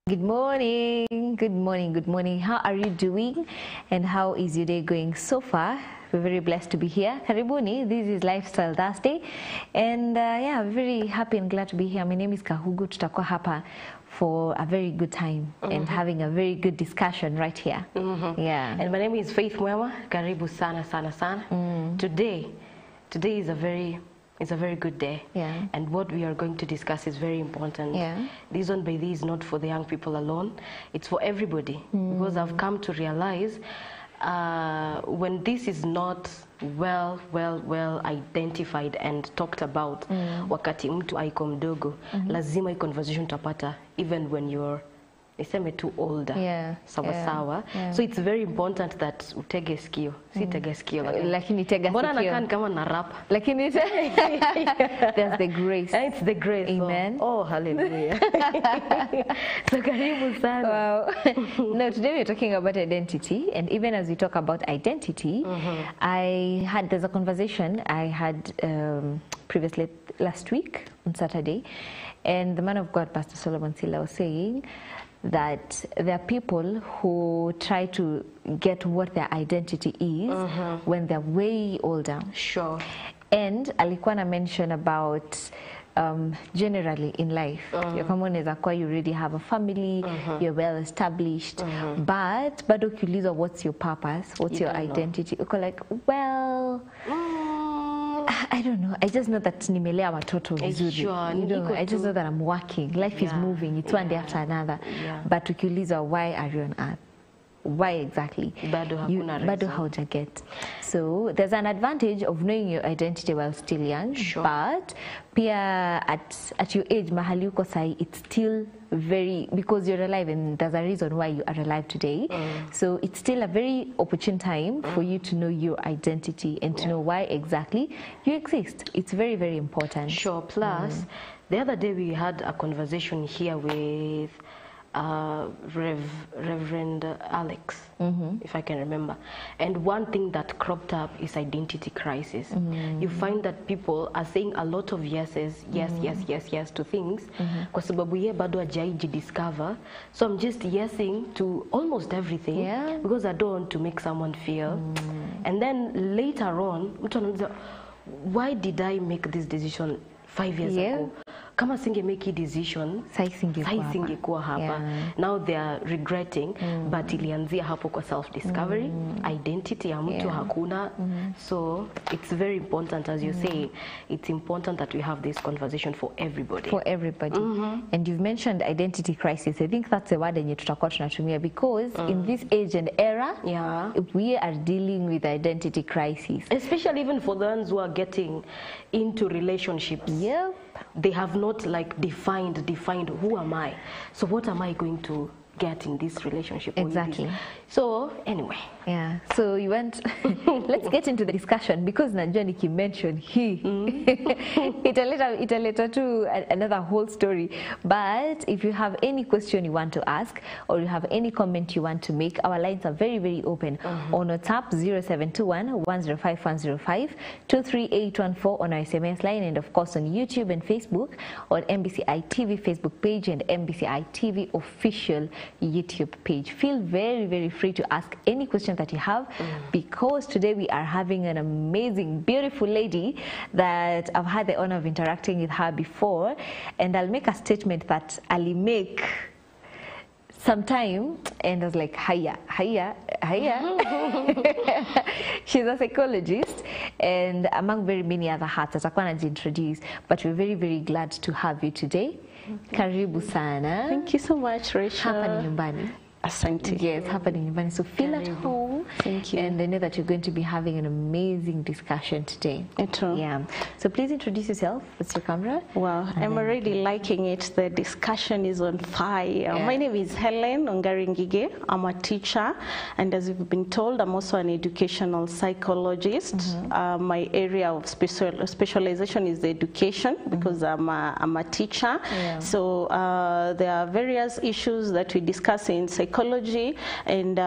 Good morning, good morning, good morning. How are you doing and how is your day going so far? We're very blessed to be here. Karibuni, this is Lifestyle Thursday and yeah, very happy and glad to be here. My name is Kahugu. Tutakuwa hapa for a very good time and having a very good discussion right here. Yeah. And my name is Faith Mwema. Karibu sana sana sana. Today is a very good day. Yeah. And what we are going to discuss is very important. Yeah. This one by this is not for the young people alone. It's for everybody. Because I've come to realize when this is not well identified and talked about, wakati mtu aiko mdogo, lazima hii conversation tapata even when you're niseme too older. Yeah. Sawa. So it's very important that utege sikio. Si tege sikio Lakini tega sikio. Mbona nakaa kama na rap? Lakini there's the grace. It's the grace. Amen. Oh, hallelujah. So karibu sana. Wow. No, today we're talking about identity, and even as we talk about identity, there's a conversation I had previously last week on Saturday, and the man of God, Pastor Solomon Sila, was saying that there are people who try to get what their identity is when they're way older. Sure. And alikuwa na mention about generally in life, you already have a family, you're well established, but bado ukiulizwa what's your purpose, what's your identity, uko like, well, I don't know. I just know that nimelea watoto vizuri. I just know that I'm working. Life is moving. It's one day after another. But ukiulizwa, why are you on earth? Why exactly? Bado hauja get. So there's an advantage of knowing your identity while still young. Sure. But pia at your age, mahali uko sahi, it's still very, because you're alive and there's a reason why you are alive today. So it's still a very opportune time for you to know your identity and to know why exactly you exist. It's very, very important. Sure. Plus, the other day we had a conversation here with Reverend Alex, if I can remember. And one thing that cropped up is identity crisis. You find that people are saying a lot of yeses, yes to things, kwa sababu ye bado hajaiji discover. So I'm just yesing to almost everything because I don't want to make someone feel. And then later on, why did I make this decision 5 years ago? Kama singe make a decision, singekuwa hapa. Now they are regretting, but ilianzia hapo kwa self-discovery, identity ya mtu hakuna. So it's very important, as you say, it's important that we have this conversation for everybody. For everybody. And you've mentioned identity crisis. I think that's a word yenye tutakuwa tunatumia because in this age and era, we are dealing with identity crisis. Especially even for the ones who are getting into relationships. They have not like defined who am I, so what am I going to get in this relationship? Exactly. So anyway, so you went let's get into the discussion because najua nikimention hii italeta to another whole story. But if you have any question you want to ask or you have any comment you want to make, our lines are very, very open. On WhatsApp 0721-105-105, 23814 on our SMS line, and of course on YouTube and Facebook on MBCI TV Facebook page and MBCI TV official YouTube page. Feel very, very free to ask any question that you have because today we are having an amazing, beautiful lady that I've had the honor of interacting with her before, and I'll make a statement that I'll make sometime, and I was like, hiya. She's a psychologist, and among very many other hats that I can't introduce, but we're very, very glad to have you today. Karibu sana. Thank you so much, Rachel. Hapa ni nyumbani. Asante. Yes, hapa ni nyumbani. So feel at home. Thank you. And I know that you're going to be having an amazing discussion today. True. Yeah. So please introduce yourself. What's your camera? Well, I'm already liking it. The discussion is on fire. My name is Helen Ongaringige. I'm a teacher, and as you've been told, I'm also an educational psychologist. My area of specialization is education because I'm a teacher. So there are various issues that we discuss in psychology, and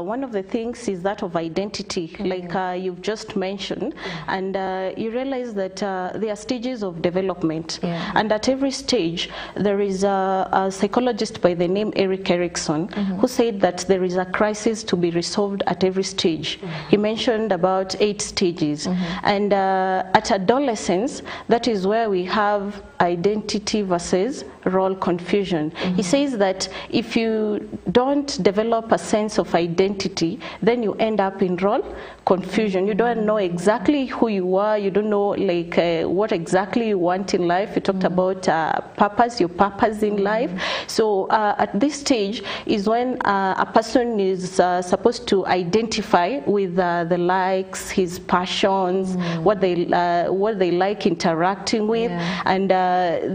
one of the things crisis is that of identity, like you've just mentioned, and you realize that there are stages of development, and at every stage there is a psychologist by the name Erik Erikson who said that there is a crisis to be resolved at every stage. He mentioned about 8 stages, and at adolescence, that is where we have identity versus role confusion. He says that if you don't develop a sense of identity, then you end up in role confusion. You don't know exactly who you are. You don't know like what exactly you want in life. You talked about purpose, your purpose in life. So at this stage is when a person is supposed to identify with the likes, his passions, what they like interacting with, and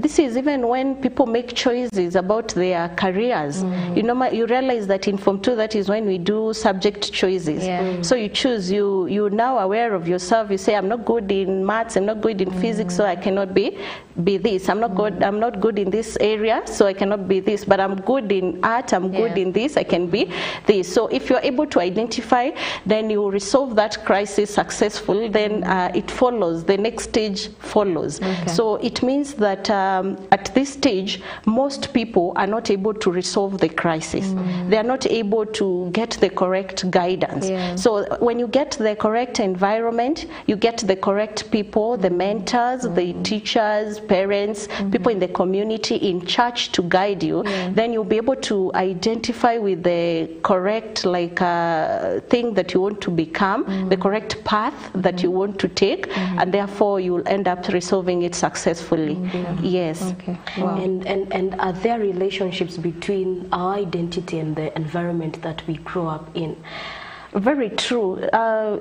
this is even when people make choices about their careers. You realize that in Form 2, that is when we do subject choices. So you choose, you're now aware of yourself. You say, I'm not good in maths, I'm not good in physics, so I cannot be this. I'm not good in this area, so I cannot be this, but I'm good in art, I'm good in this, I can be this. So if you're able to identify, then you resolve that crisis successfully, then it follows, the next stage follows. So it means that at this stage, most people are not able to resolve the crisis. They are not able to get the correct guidance. So when you get the correct environment, you get the correct people, the mentors, the teachers, parents, people in the community, in church to guide you, then you'll be able to identify with the correct thing that you want to become, the correct path that you want to take, and therefore you'll end up resolving it successfully. Yes. Wow. And are there relationships between our identity and the environment that we grow up in? Very true.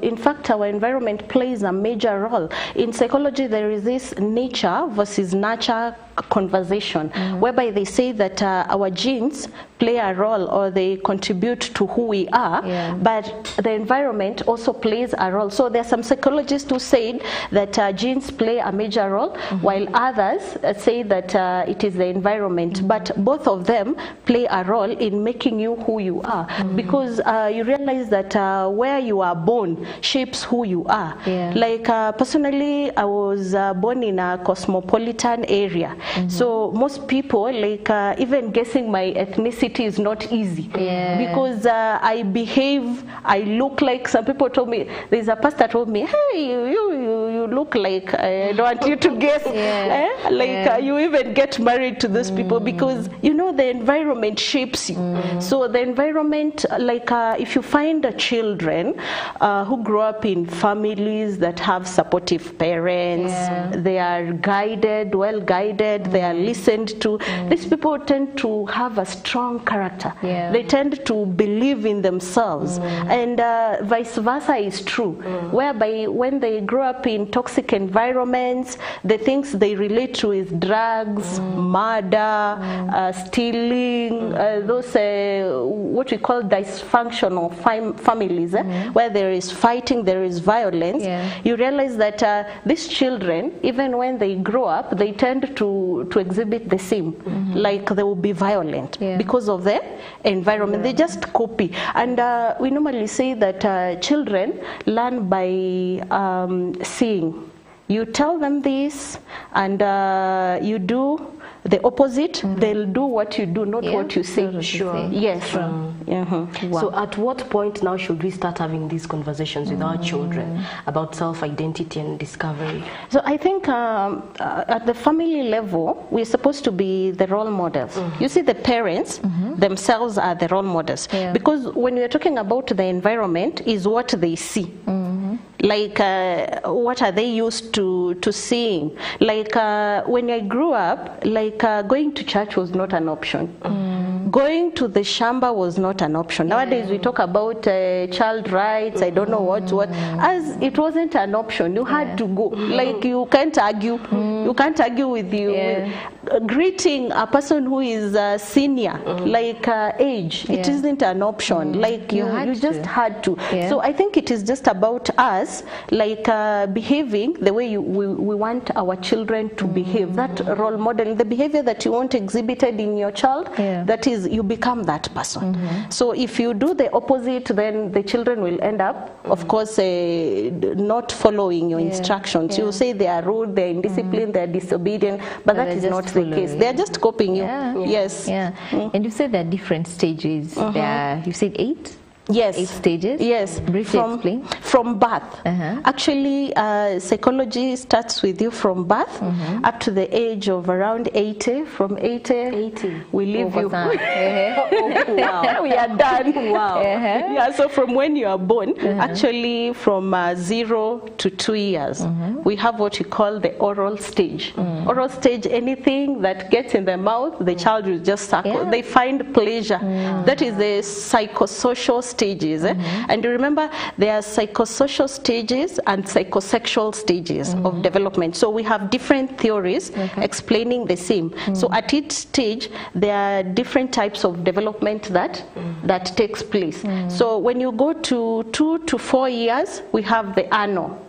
In fact, our environment plays a major role. In psychology, there is this nature versus nurture conversation, whereby they say that our genes play a role, or they contribute to who we are, but the environment also plays a role. So there are some psychologists who say that genes play a major role, while others say that it is the environment, but both of them play a role in making you who you are, because you realize that where you are born shapes who you are. Like personally, I was born in a cosmopolitan area. So most people, like even guessing my ethnicity is not easy, because I behave, I look like, some people told me, there's a pastor told me, hey, you look like, I don't want you to guess, you even get married to those people, because you know the environment shapes you. So the environment, like if you find children who grow up in families that have supportive parents, they are guided, well guided, they are listened to, these people tend to have a strong character. They tend to believe in themselves, and vice versa is true, whereby when they grow up in toxic environments, the things they relate to is drugs, murder, stealing, those what we call dysfunctional families, where there is fighting, there is violence. You realize that these children, even when they grow up, they tend to exhibit the same, like they will be violent because of the environment. They just copy, and we normally say that children learn by seeing. You tell them this, and you do the opposite, they'll do what you do, not what you say. Yes. Wow. So at what point now should we start having these conversations with our children about self-identity and discovery? So I think at the family level, we're supposed to be the role models. You see, the parents themselves are the role models, because when we're talking about the environment, is what they see. Like what are they used to seeing? Like when I grew up, like going to church was not an option. Going to the shamba was not an option. Nowadays we talk about child rights, I don't know what, as it wasn't an option. You had to go. Like you can't argue. You can't argue with you. greeting a person who is senior, like age, it isn't an option. Like you just had to. So I think it is just about us, like behaving the way we want our children to behave. That role model, the behavior that you want exhibited in your child, that is, you become that person. So if you do the opposite, then the children will end up, of course, not following your instructions. You say they are rude, they are indisciplined, they are disobedient, but that is not the case. They are just copying you. Yes. And you said there are different stages. There are, you said 8? Yes. 8 stages? Yes. Briefly explain. From birth. Actually, psychology starts with you from birth up to the age of around 80. From 80. We leave you. Wow. We are done. Wow. Yeah, so from when you are born, actually from 0 to 2 years, we have what we call the oral stage. Oral stage, anything that gets in the mouth, the child will just suckle. They find pleasure. That is the psychosocial stages. And you remember, there are psychosocial stages and psychosexual stages of development. So we have different theories explaining the same. So at each stage, there are different types of development that takes place. So when you go to 2 to 4 years, we have the ano,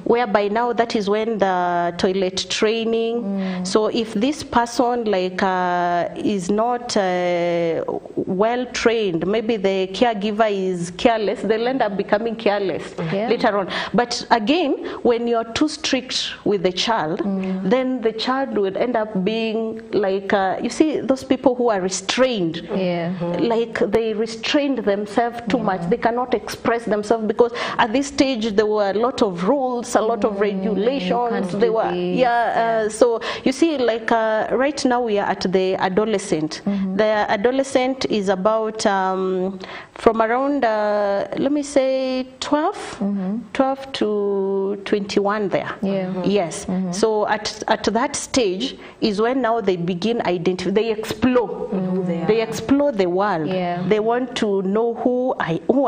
whereby now that is when the toilet training. So if this person like is not well trained, maybe the caregiver is careless, they'll end up becoming careless later on. But again, when you're too strict with the child, then the child would end up being like, you see those people who are restrained, like they restrained themselves too much. They cannot express themselves because at this stage there were a lot of rules, a lot of regulations. They were, so you see, like right now we are at the adolescent. The adolescent is about from around, let me say 12 to 21 there. Yes. So at that stage is when now they begin identifying, they explore. They explore the world. They want to know who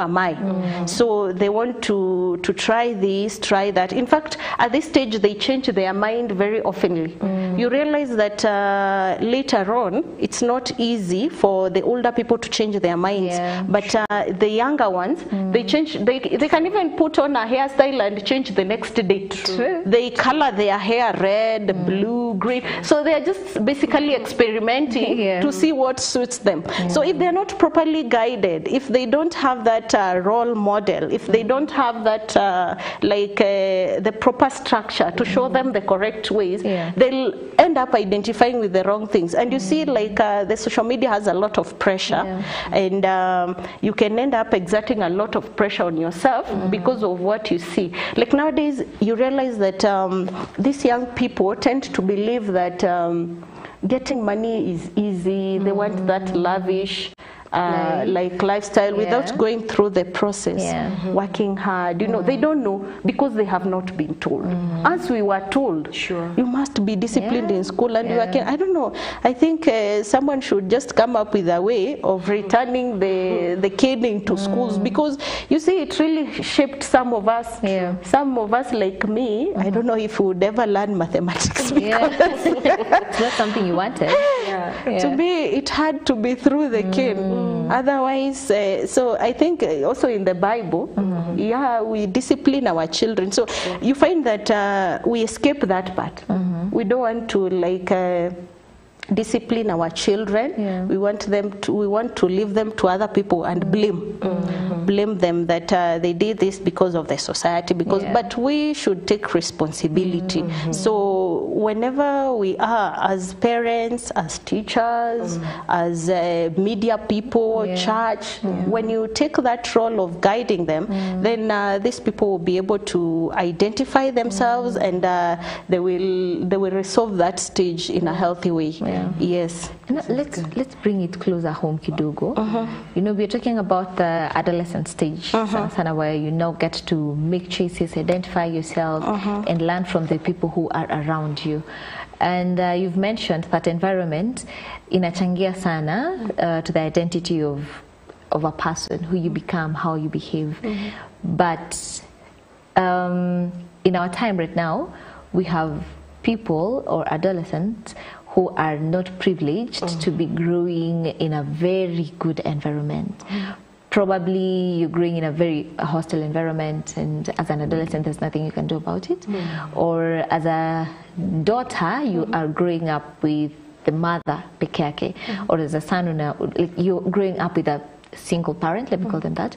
am I. So they want to try this, try that. In fact, at this stage they change their mind very oftenly. You realize that later on it's not easy for the older people to change their minds, but the younger ones, they change. They can even put on a hairstyle and change the next day. They color their hair red, blue, green. So they are just basically experimenting to see what suits them. So if they're not properly guided, if they don't have that role model, if they don't have that like the proper structure to show them the correct ways, they'll end up identifying with the wrong things. And you see, like the social media has a lot of pressure, and you can end up exerting a lot of pressure on yourself because of what you see. Like nowadays, you realize that these young people tend to believe that getting money is easy. They want that lavish like lifestyle without going through the process, working hard. You know, they don't know because they have not been told. As we were told, you must be disciplined in school, and you can. I don't know. I think someone should just come up with a way of returning the kid into schools, because you see, it really shaped some of us. Some of us, like me, I don't know if we would ever learn mathematics. It's not something you wanted. To me, it had to be through the kid. Otherwise, so I think also in the Bible, we discipline our children. So you find that we escape that part. We don't want to like discipline our children. We want to leave them to other people and blame them that they did this because of the society, but we should take responsibility. So whenever we are, as parents, as teachers, as media people, church, when you take that role of guiding them, then these people will be able to identify themselves, and they will resolve that stage in a healthy way. Yes. Let's bring it closer home, kidogo. You know, we're talking about the adolescent stage, sana, where you now get to make choices, identify yourself, and learn from the people who are around you. And you've mentioned that environment inachangia sana to the identity of a person, who you become, how you behave. But in our time right now, we have people or adolescents who are not privileged to be growing in a very good environment. Probably you're growing in a very hostile environment, and as an adolescent there's nothing you can do about it. Or as a daughter, you are growing up with the mother peke yake, or as a son, you're growing up with a single parent, let me call them that.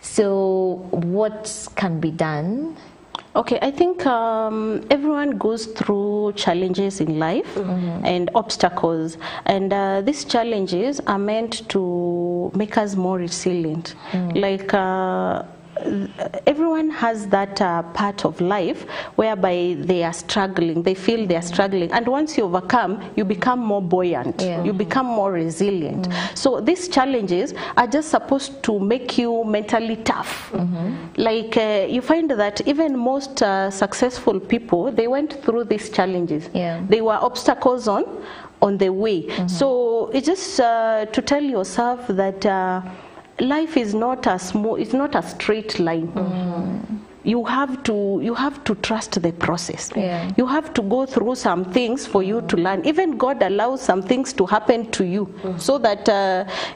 So what can be done? Okay, I think everyone goes through challenges in life and obstacles, and these challenges are meant to make us more resilient. Like everyone has that part of life whereby they are struggling, they feel they are struggling, and once you overcome, you become more buoyant, you become more resilient. So these challenges are just supposed to make you mentally tough. Like you find that even most successful people, they went through these challenges. They were obstacles on the way. So it's just to tell yourself that life is not a it's not a straight line. You have to trust the process. You have to go through some things for you to learn. Even God allows some things to happen to you so that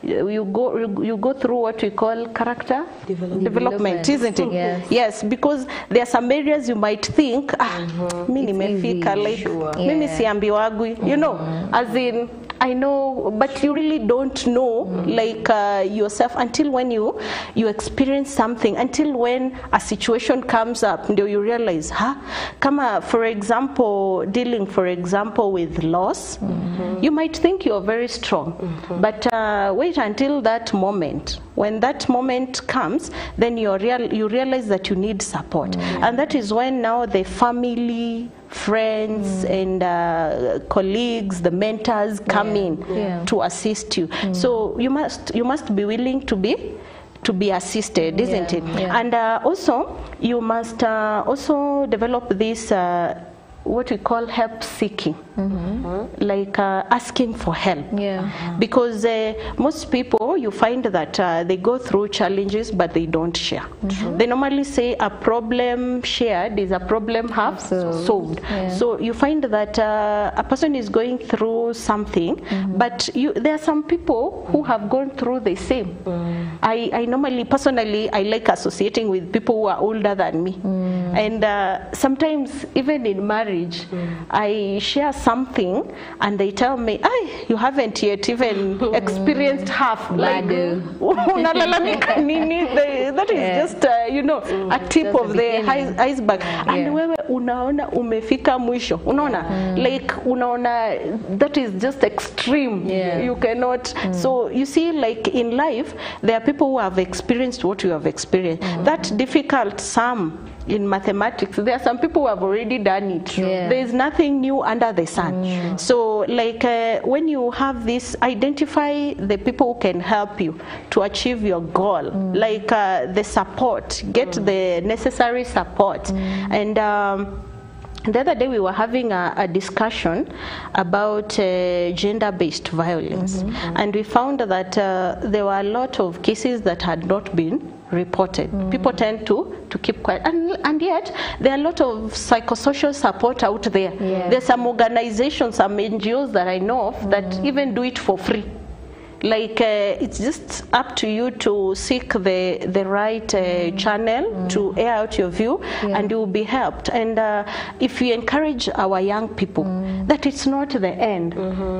you go through what we call character development, isn't it? Yes, because there are some areas you might think, mimi nimefika, like mimi siambiwagwi, you know, as in I know, but you really don't know, like yourself, until when you experience something, until when a situation comes up, and you realize, kama for example, dealing for example with loss, you might think you're very strong, but wait until that moment. When that moment comes, then you realize that you need support, and that is when now the family, friends and colleagues, the mentors come in to assist you. So you must be willing to be assisted, isn't it? And also you must also develop this what we call help seeking, like asking for help. Because most people, you find that they go through challenges but they don't share. They normally say a problem shared is a problem half solved. So you find that a person is going through something, but there are some people who have gone through the same. I normally, personally, I like associating with people who are older than me. And sometimes even in marriage, I share something and they tell me, you haven't yet even experienced half. Like, that is just, you know, a tip of the iceberg. And wewe unaona umefika mwisho. Unaona? Like, unaona, that is just extreme. You cannot. So you see, like in life, there are people who have experienced what you have experienced. That difficult sum in mathematics, there are some people who have already done it. There is nothing new under the sun. So like when you have this, identify the people who can help you to achieve your goal, like the support, get the necessary support. And the other day we were having a discussion about gender-based violence, and we found that there were a lot of cases that had not been reported. People tend to keep quiet, and yet there are a lot of psychosocial support out there. There's some organizations, some NGOs that I know of that even do it for free. Like it's just up to you to seek the right channel to air out your view, and you will be helped. And if we encourage our young people that it's not the end,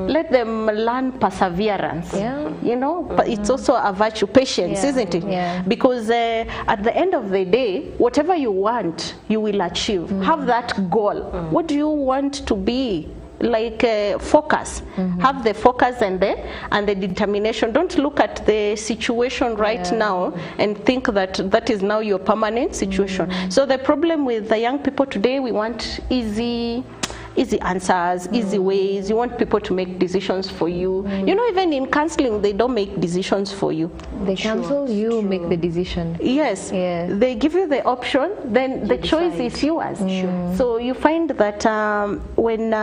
let them learn perseverance. You know, but it's also a virtue, patience, isn't it? Because at the end of the day, whatever you want, you will achieve. Have that goal. What do you want to be? Like focus, have the focus and the determination. Don't look at the situation right now and think that is now your permanent situation. So the problem with the young people today, we want easy answers, easy ways. You want people to make decisions for you. You know, even in counseling, they don't make decisions for you. They counsel, you make the decision. Yes. They give you the option, then the choice is yours. So you find that when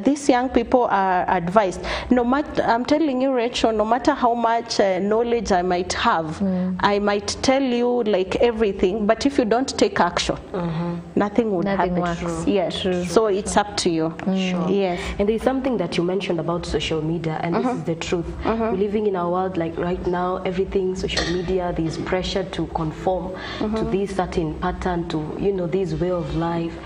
these young people are advised, no matter, I'm telling you, Rachel, no matter how much knowledge I might have, I might tell you like everything, but if you don't take action, nothing would happen. Works. Yes. So it's up to you. you. Sure. Yes. And there's something that you mentioned about social media, and this is the truth. We're living in a world like right now, everything social media, there's pressure to conform to this certain pattern, to, you know, this way of life.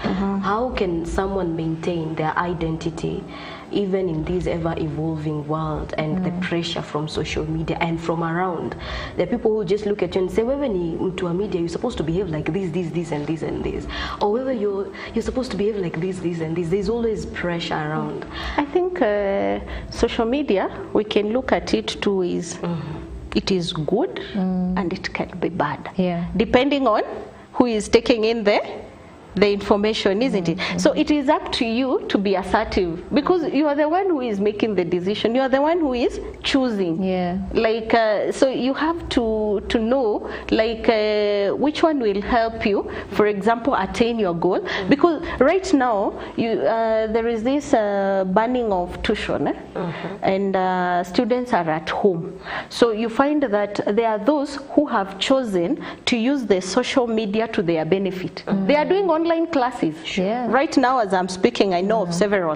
How can someone maintain their identity even in this ever-evolving world and the pressure from social media and from around? There are people who just look at you and say, wewe ni mtu wa media, you're supposed to behave like this and this and this. Or wewe you're supposed to behave like this and this. There's always pressure around. I think social media, we can look at it two ways. It is good and it can be bad. Yeah. Depending on who is taking in the information, isn't it? So it is up to you to be assertive, because you are the one who is making the decision. You are the one who is choosing. Yeah. Like so you have to know like which one will help you, for example, attain your goal. Because right now there is this banning of tuition, and students are at home. So you find that there are those who have chosen to use the social media to their benefit. They are doing online classes. Yeah. Right now, as I'm speaking, I know of several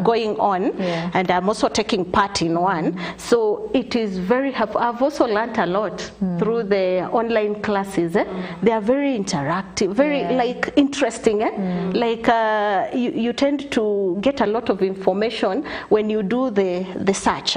going on, and I'm also taking part in one. So it is very helpful. I've also learned a lot through the online classes. They are very interactive, very like interesting. Like you tend to get a lot of information when you do the search.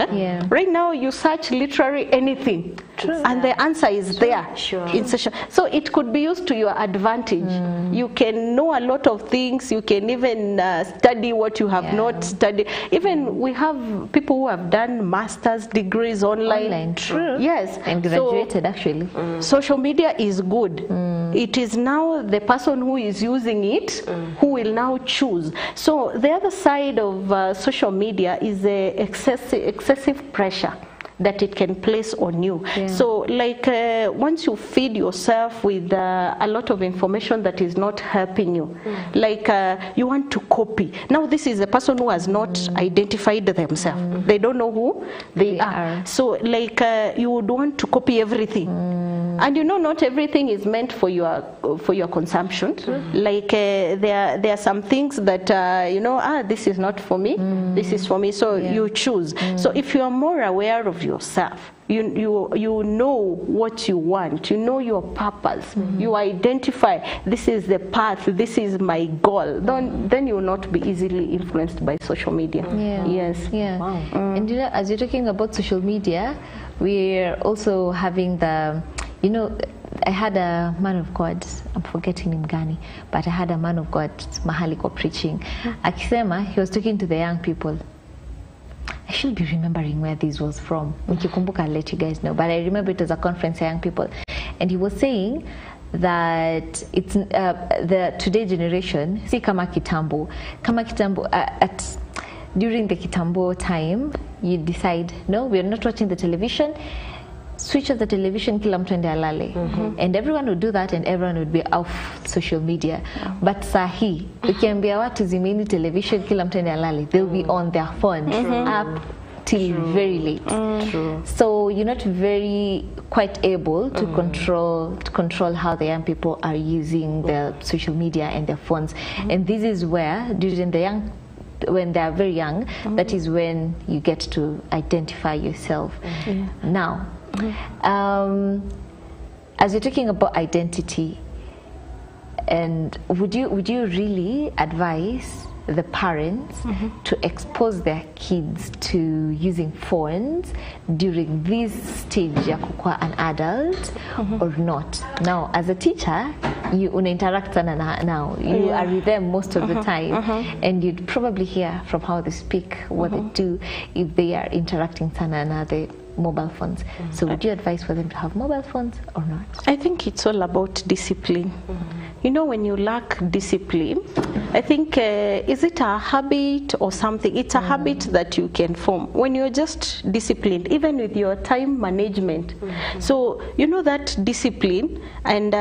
Right now, you search literally anything, and the answer is there. In session. So it could be used to your advantage. You can know a lot of things. You can even study what you have not studied. Even we have people who have done master's degrees online. True. Yes. And graduated, actually. Social media is good. It is now the person who is using it who will now choose. So the other side of social media is the excessive pressure that it can place on you. So like once you feed yourself with a lot of information that is not helping you, like you want to copy. Now this is a person who has not identified themselves. They don't know who they are. So like you would want to copy everything. And you know, not everything is meant for your consumption. Like there are some things that you know, this is not for me, this is for me. So you choose. So if you are more aware of yourself, you know what you want, you know your purpose, you identify this is the path, this is my goal, then you will not be easily influenced by social media. Yes. Wow. And you know, as you're talking about social media, we're also having the, you know, I had a man of God, I'm forgetting him gani, but I had a man of God mahali kwa preaching. Akisema, he was talking to the young people. I should be remembering where this was from. Nikikumbuka, I'll let you guys know. But I remember it was a conference for young people. And he was saying that it's the today generation, si kama kitambo. During the kitambo time, you decide, no, we're not watching the television. Switch off the television, kila mtu ende alale. And everyone would do that, and everyone would be off social media. But sahi, ukiambia watu zimeni television, kila mtu ende alale, they'll be on their phones up till very late. So you're not quite able to control how the young people are using their social media and their phones. And this is where, when they are very young, that is when you get to identify yourself. Now, as you're talking about identity, and would you really advise the parents to expose their kids to using phones during this stage ya kukua an adult or not? Now, as a teacher, you interact now. You are with them most of the time, and you'd probably hear from how they speak, what they do, if they are interacting sana na the mobile phones. So would you advise for them to have mobile phones or not? I think it's all about discipline. You know, when you lack discipline, I think, is it a habit or something? It's a habit that you can form when you're just disciplined, even with your time management. So, you know, that discipline and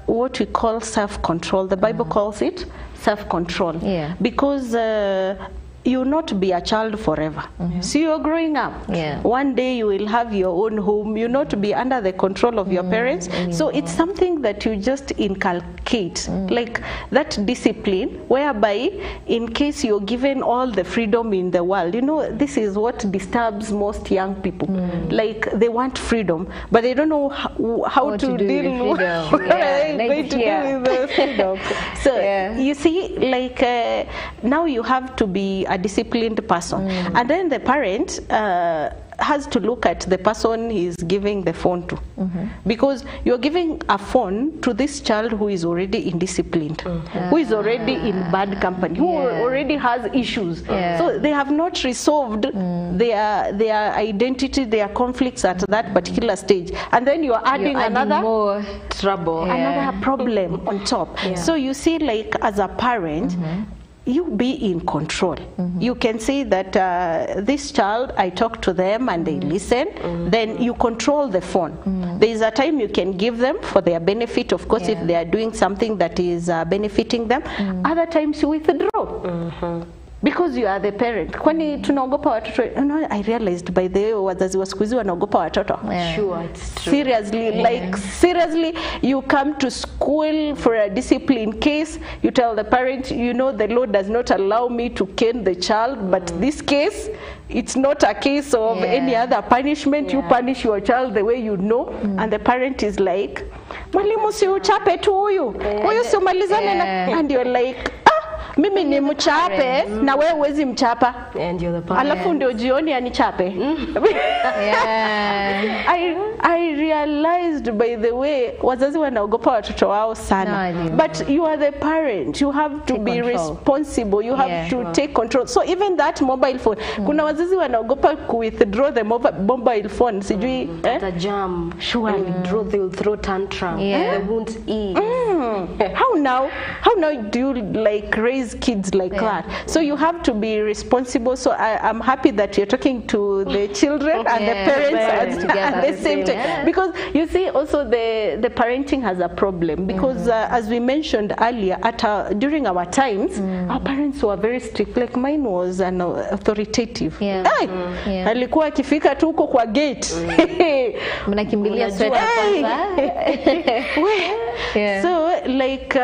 what we call self-control, the Bible calls it self-control. Because you not be a child forever. So you're growing up. One day you will have your own home. You not be under the control of your parents. So it's something that you just inculcate, like that discipline, whereby in case you're given all the freedom in the world, you know, this is what disturbs most young people. Like they want freedom, but they don't know how to deal with the freedom. So you see, like now you have to be a disciplined person, and then the parent has to look at the person he's giving the phone to, because you're giving a phone to this child who is already indisciplined, who is already in bad company, who already has issues. So they have not resolved their identity, their conflicts at that particular stage, and then you're adding another more trouble, another problem on top. So you see, like as a parent, you be in control. You can say that this child, I talk to them and they listen, then you control the phone. There is a time you can give them for their benefit, of course, if they are doing something that is benefiting them. Other times you withdraw. Because you are the parent. Kwani tunaogopa watoto? I realized by the way wazazi wa siku hizi wanaogopa watoto. Sure, it's true. Seriously, like seriously, you come to school for a discipline case, you tell the parent, you know, the law does not allow me to cane the child, but this case, it's not a case of any other punishment. You punish your child the way you know, and the parent is like, mwalimu si uchape tu huyu si umalizane na, and you're like, mimi ni mchape na wewe huwezi mchapa, and you're the parent. Alafu ndio jioni anichape. I realized by the way wazazi wanaogopa watoto wao sana. But you are the parent, you have to be responsible, you have to take control. So even that mobile phone, kuna wazazi wanaogopa ku withdraw the mobile phone, sijui the jam, they will throw tantrum, they won't eat. How now do you like raise kids like that? So you have to be responsible. So I'm happy that you're talking to the children and the parents at the same time, because you see also the parenting has a problem, because as we mentioned earlier, during our times, our parents were very strict. Like mine was an authoritative. Alikuwa akifika tu huko kwa gate, mnakimbilia sweater kwanza. So like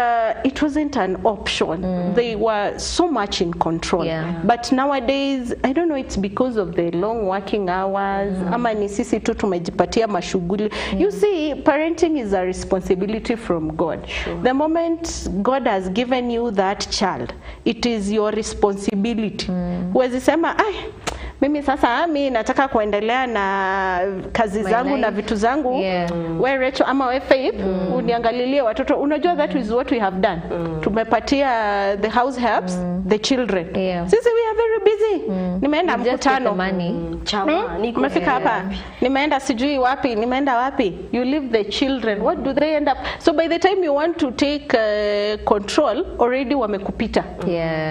it wasn't an option. They were so much in control. But nowadays, I don't know, it's because of the long working hours, ama ni sisi tu tumejipatia mashughuli. You see, parenting is a responsibility from God. The moment God has given you that child, it is your responsibility. Huwezi sema, mimi sasa nataka kuendelea na kazi zangu na vitu zangu, we Rachel ama we Faith, uniangalilie watoto. Unajua that is what we have done. Tumepatia the house helps, the children. Sisi we are very busy. Nimeenda mkutano. Nimefika hapa. Nimeenda sijui wapi, nimeenda wapi. You leave the children. What do they end up? So by the time you want to take control, already wamekupita.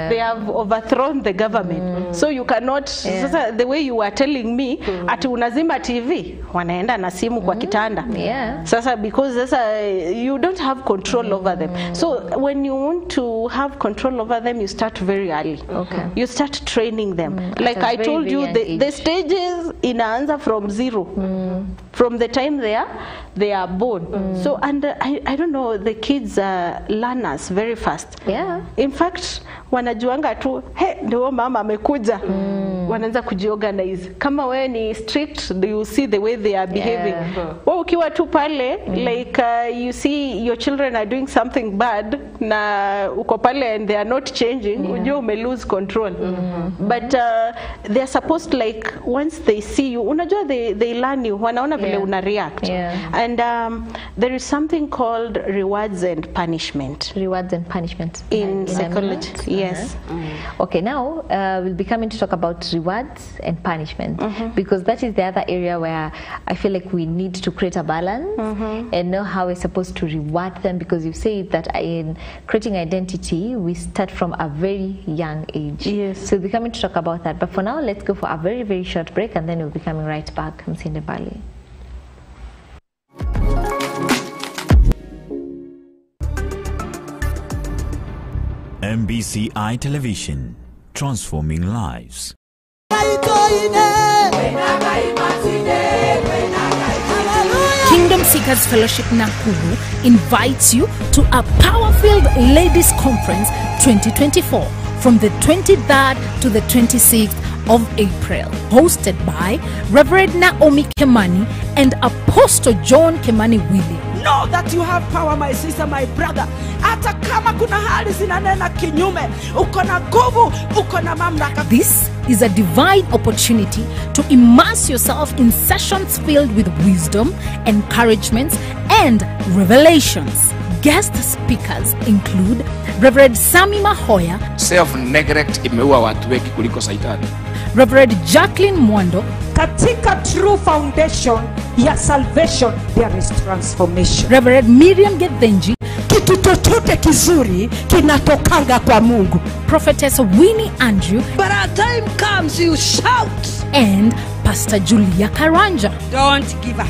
They have overthrown the government. So you cannot the way you were telling me, ati unazima TV, wanaenda na simu kwa kitanda. Sasa because sasa you don't have control over them. So when you want to have control over them, you start very early. You start training them. Like I told you, the stages inaanza from zero, from the time they are born. So and I don't know, the kids learn us very fast. In fact, wanajuanga tu, ndio mama amekuja. Wanaanza kujiorganize. Kama wewe ni strict, you see the way they are behaving. Wewe ukiwa tu pale, like you see your children are doing something bad na uko pale and they are not changing, ujue ume lose control. But they are supposed, like once they see you, unajua they learn you, wanaona vile una react. And there is something called rewards and punishment. Rewards and punishment in psychology. Yes. Okay, now we'll be coming to talk about rewards and punishment, because that is the other area where I feel like we need to create a balance and know how we're supposed to reward them, because you say that in creating identity we start from a very young age. So we'll be coming to talk about that, but for now let's go for a very, very short break and then we'll be coming right back. Msinde Bali. MBCI Television, transforming lives. Kingdom Seekers Fellowship Nakuru invites you to a Power-Filled Ladies Conference 2024 from the 23rd to the 26th of April, hosted by Reverend Naomi Kemani and Apostle John Kemani William. Know that you have power, my sister, my brother. Hata kama kuna hali zinanena kinyume, uko na nguvu, uko na mamlaka. This is a divine opportunity to immerse yourself in sessions filled with wisdom, encouragements, and revelations. Guest speakers include Reverend Sami Mahoya, self-neglect imeua watu wengi kuliko Saitani. Reverend Jacqueline Mwando. Katika true foundation ya salvation there is transformation. Reverend Miriam Gethenji. Kitu chochote kizuri kinatokanga kwa Mungu. Prophetess Winnie Andrew. But a time comes you shout. And Pastor Julia Karanja. Don't give up.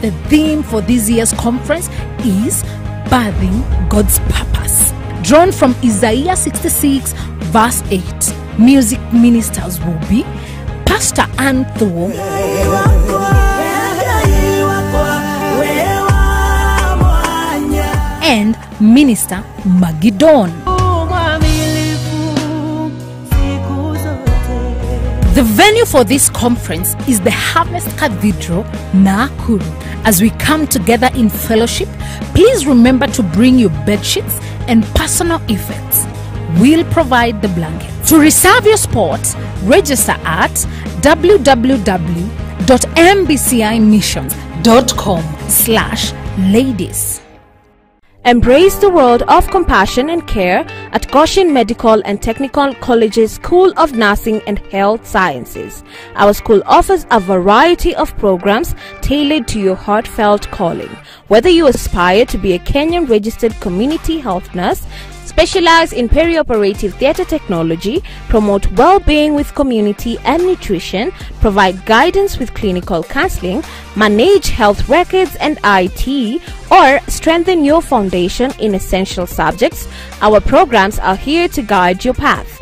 The theme for this year's conference is Birthing God's Purpose. Drawn from Isaiah 66 verse 8. Music ministers will be Pastor Anthony and Minister Magidon. The venue for this conference is the Harvest Cathedral, Nakuru. As we come together in fellowship, please remember to bring your bedsheets and personal effects. We'll provide the blanket. To reserve your spot, register at www.mbcimissions.com/ladies. Embrace the world of compassion and care at Goshen Medical and Technical College's School of Nursing and Health Sciences. Our school offers a variety of programs tailored to your heartfelt calling. Whether you aspire to be a Kenyan registered community health nurse, specialize in perioperative theatre technology, promote well-being with community and nutrition, provide guidance with clinical counseling, manage health records and IT, or strengthen your foundation in essential subjects, our programs are here to guide your path.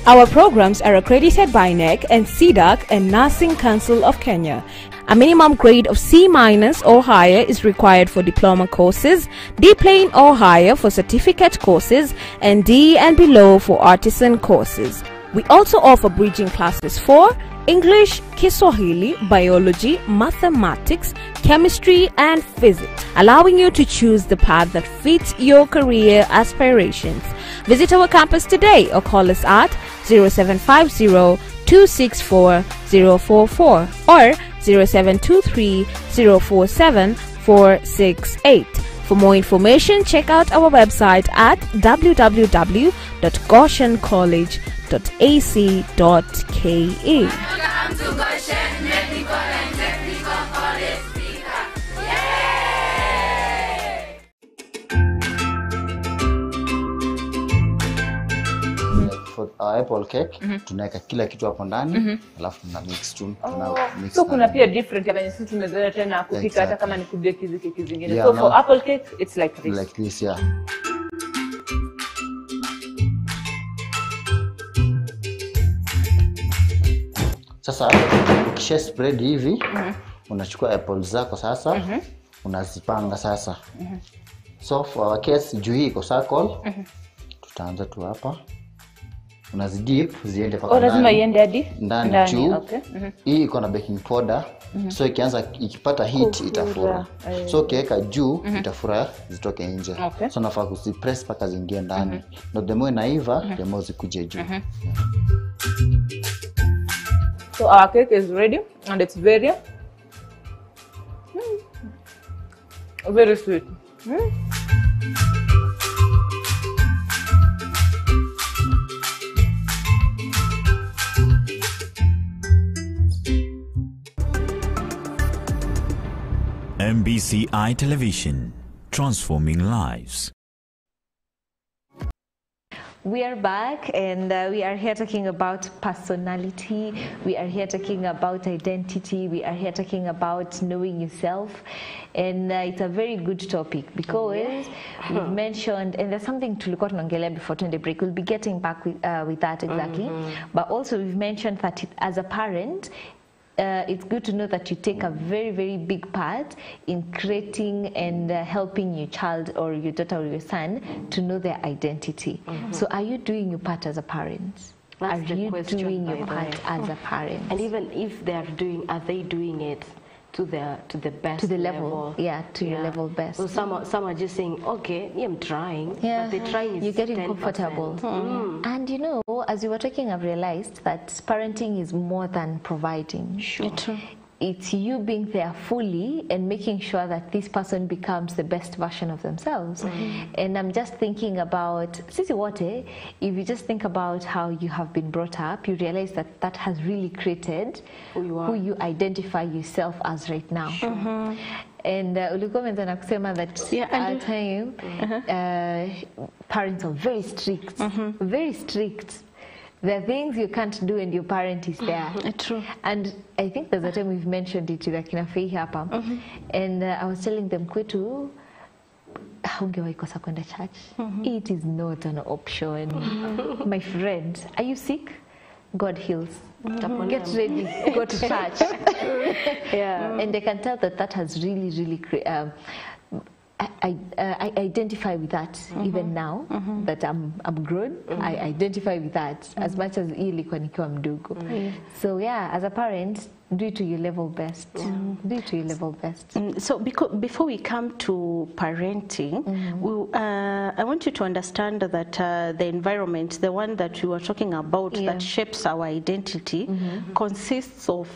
Our programs are accredited by NEC and CDAC and Nursing Council of Kenya. A minimum grade of C- or higher is required for diploma courses, D plain or higher for certificate courses, and D and below for artisan courses. We also offer bridging classes for English, Kiswahili, Biology, Mathematics, Chemistry, and Physics, allowing you to choose the path that fits your career aspirations. Visit our campus today or call us at 0750-264-044 or 0723-047-468. For more information, check out our website at www.goshencollege.ac.ke. Welcome to Goshen Medical and Technical College. For our apple cake, tunaweka kila kitu hapo ndani, alafu tuna mix tu. Mix so kuna pia different ya sisi tumezoea tena kupika hata kama ni kubeki hizi keki zingine. So for apple cake it's like this. Like this, yeah. Sasa ukisha spread hivi, unachukua apple zako sasa, unazipanga sasa. So for our case, juu hii iko circle, tutaanza tu hapa. Unazidip ziende paka ndani. Lazima iende hadi ndani juu. Okay. Hii iko na baking powder. So ikipata heat itafura. So ukiweka juu itafura zitoke nje. Okay. So nafaa kuzipress paka ziingie ndani. No the more inaiva, the more zikuje juu. So our cake is ready and it's very very sweet. MBCI Television, transforming lives. We are back, and we are here talking about personality. We are here talking about identity. We are here talking about knowing yourself. And it's a very good topic because we've mentioned, and there's something to look at before the break. We'll be getting back with that exactly. But also we've mentioned that as a parent, it's good to know that you take a very, very big part in creating and helping your child or your daughter or your son to know their identity. So are you doing your part as a parent? Are you doing your part as a parent? And even if they are doing it to the best to the level. Yeah, to your level best. So some are just saying, okay, I'm trying, but the trying is you're getting 10%. comfortable. And you know, as you were talking, I've realized that parenting is more than providing. Sure. It's you being there fully and making sure that this person becomes the best version of themselves. And I'm just thinking about, Sisi Wote, if you just think about how you have been brought up, you realize that that has really created who you identify yourself as right now. And ulikuwa umeanza kusema that at time parents are very strict, very strict. There are things you can't do and your parent is there. True. And I think there's a time we've mentioned it to the kina Fei hapa. And I was telling them, kwetu, haungewahi kosa kwenda church. It is not an option. My friend, are you sick? God heals. Get ready, go to church. And I can tell that that has really, really I identify with that even now that I'm grown. I identify with that as much as ilikuwa nikiwa mdogo. So yeah, as a parent, do it to your level best. Do it to your level best. So before we come to parenting, I want you to understand that the environment, the one that you were talking about that shapes our identity, consists of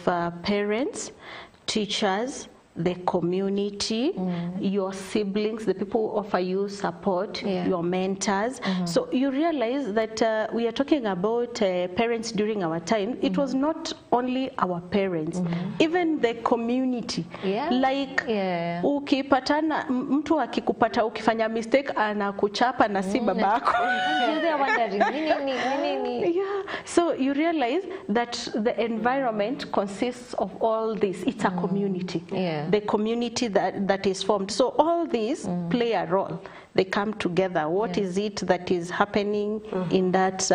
parents, teachers, the community, your siblings, the people who offer you support, your mentors. So you realize that we are talking about parents during our time. It was not only our parents, even the community. Like ukipatana mtu akikupata ukifanya mistake anakuchapa na si babako. So you realize that the environment consists of all this. It's a community. The community that is formed. So all these play a role. They come together. What is it that is happening in that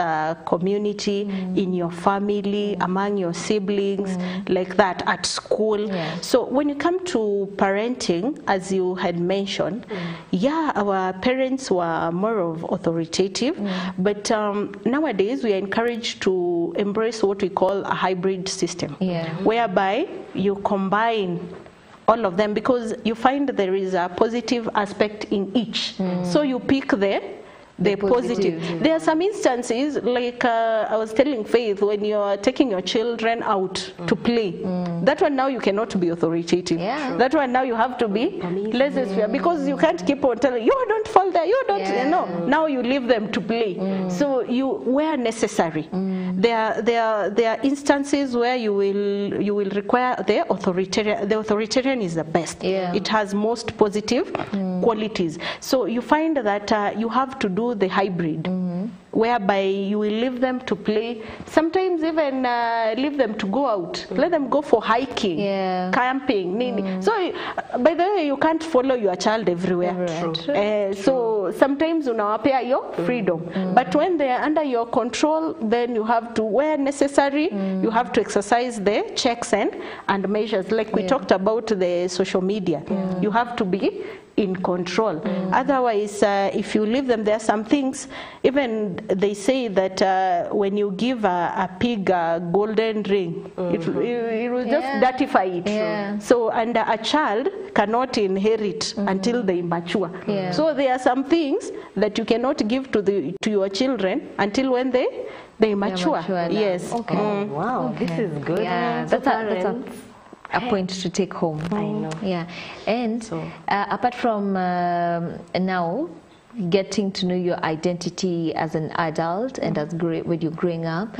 community, in your family, among your siblings, like that, at school? So when you come to parenting, as you had mentioned, our parents were more of authoritative, but nowadays we are encouraged to embrace what we call a hybrid system, whereby you combine all of them, because you find there is a positive aspect in each. So you pick the positive. There are some instances, like I was telling Faith, when you're taking your children out to play, that one now you cannot be authoritative. That one now you have to be laissez-faire, because you can't keep on telling, you don't fall there, you don't, no. Now you leave them to play. So where necessary, there are instances where you will require the authoritarian. The authoritarian is the best. It has most positive qualities. So you find that you have to do the hybrid, whereby you will leave them to play, sometimes even leave them to go out, let them go for hiking, camping. So by the way, you can't follow your child everywhere. So sometimes unawapea your freedom, but when they are under your control, then you have to, where necessary, you have to exercise the checks and measures, like we talked about the social media. You have to be in control. Otherwise, if you leave them, there are some things, even they say that when you give a pig a golden ring, it will just dirtify it. So, and a child cannot inherit until they mature. So there are some things that you cannot give to your children until when they mature. Yes. Wow, this is good. That's a point to take home. I know. Yeah. And so, apart from now getting to know your identity as an adult and as when you're growing up,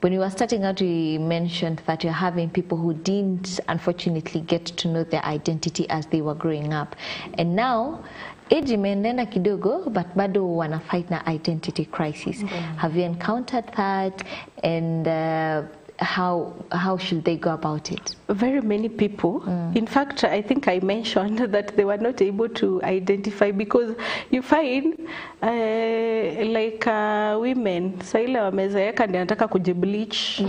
when you were starting out, you mentioned that you're having people who didn't unfortunately get to know their identity as they were growing up, and now age imeenda kidogo but bado wana fight na identity crisis. Have you encountered that, and how should they go about it? Very many people. In fact, I think I mentioned that they were not able to identify, because you find like women saile wamezeeka ndio anataka kujibleach.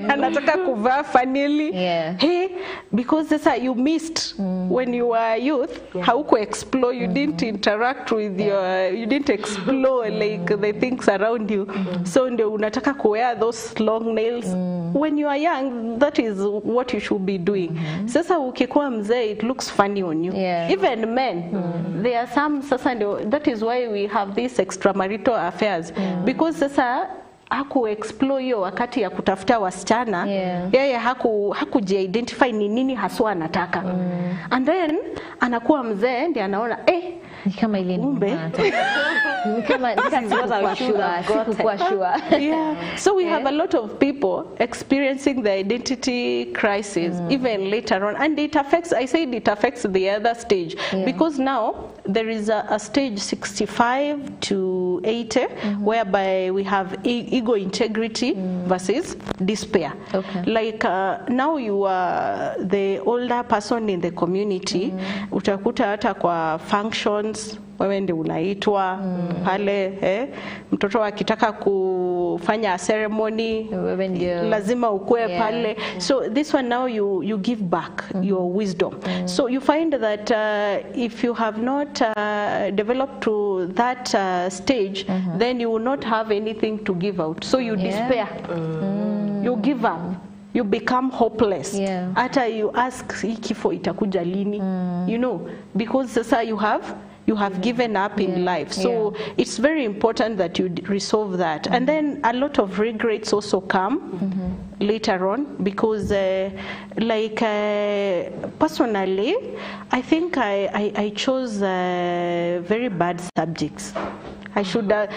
Anataka kuvaa funnily. Hey, because that's you missed when you were youth. How could explore? You didn't interact with you didn't explore like the things around you. So ndio unataka kuwear those long nails. When you are young, that is what you should be doing. Sasa ukikuwa mzee, it looks funny on you. Even men, there are some sasa ndio, that is why we have these extramarital affairs, because sasa haku explore hiyo wakati ya kutafuta wasichana, yeye hakuji-identify ni nini haswa anataka. And then anakuwa mzee ndiye anaona ni kama ile ni kama sikuwa sure. So we have a lot of people experiencing the identity crisis even later on, and it affects, I said it affects the other stage, because now there is a stage 65 to 80 whereby we have ego integrity versus despair. Like now you are the older person in the community, utakuta hata kwa functions wewe ndio unaitwa pale, mtoto akitaka kufanya ceremony lazima ukue pale. So this one now you give back your wisdom. So you find that if you have not developed to that stage, then you will not have anything to give out. So you despair. You give up. You become hopeless. After you ask kifo itakuja lini, you know, because sasa you have given up in life. So it's very important that you resolve that. And then a lot of regrets also come later on, because personally, I think I chose very bad subjects. I should, I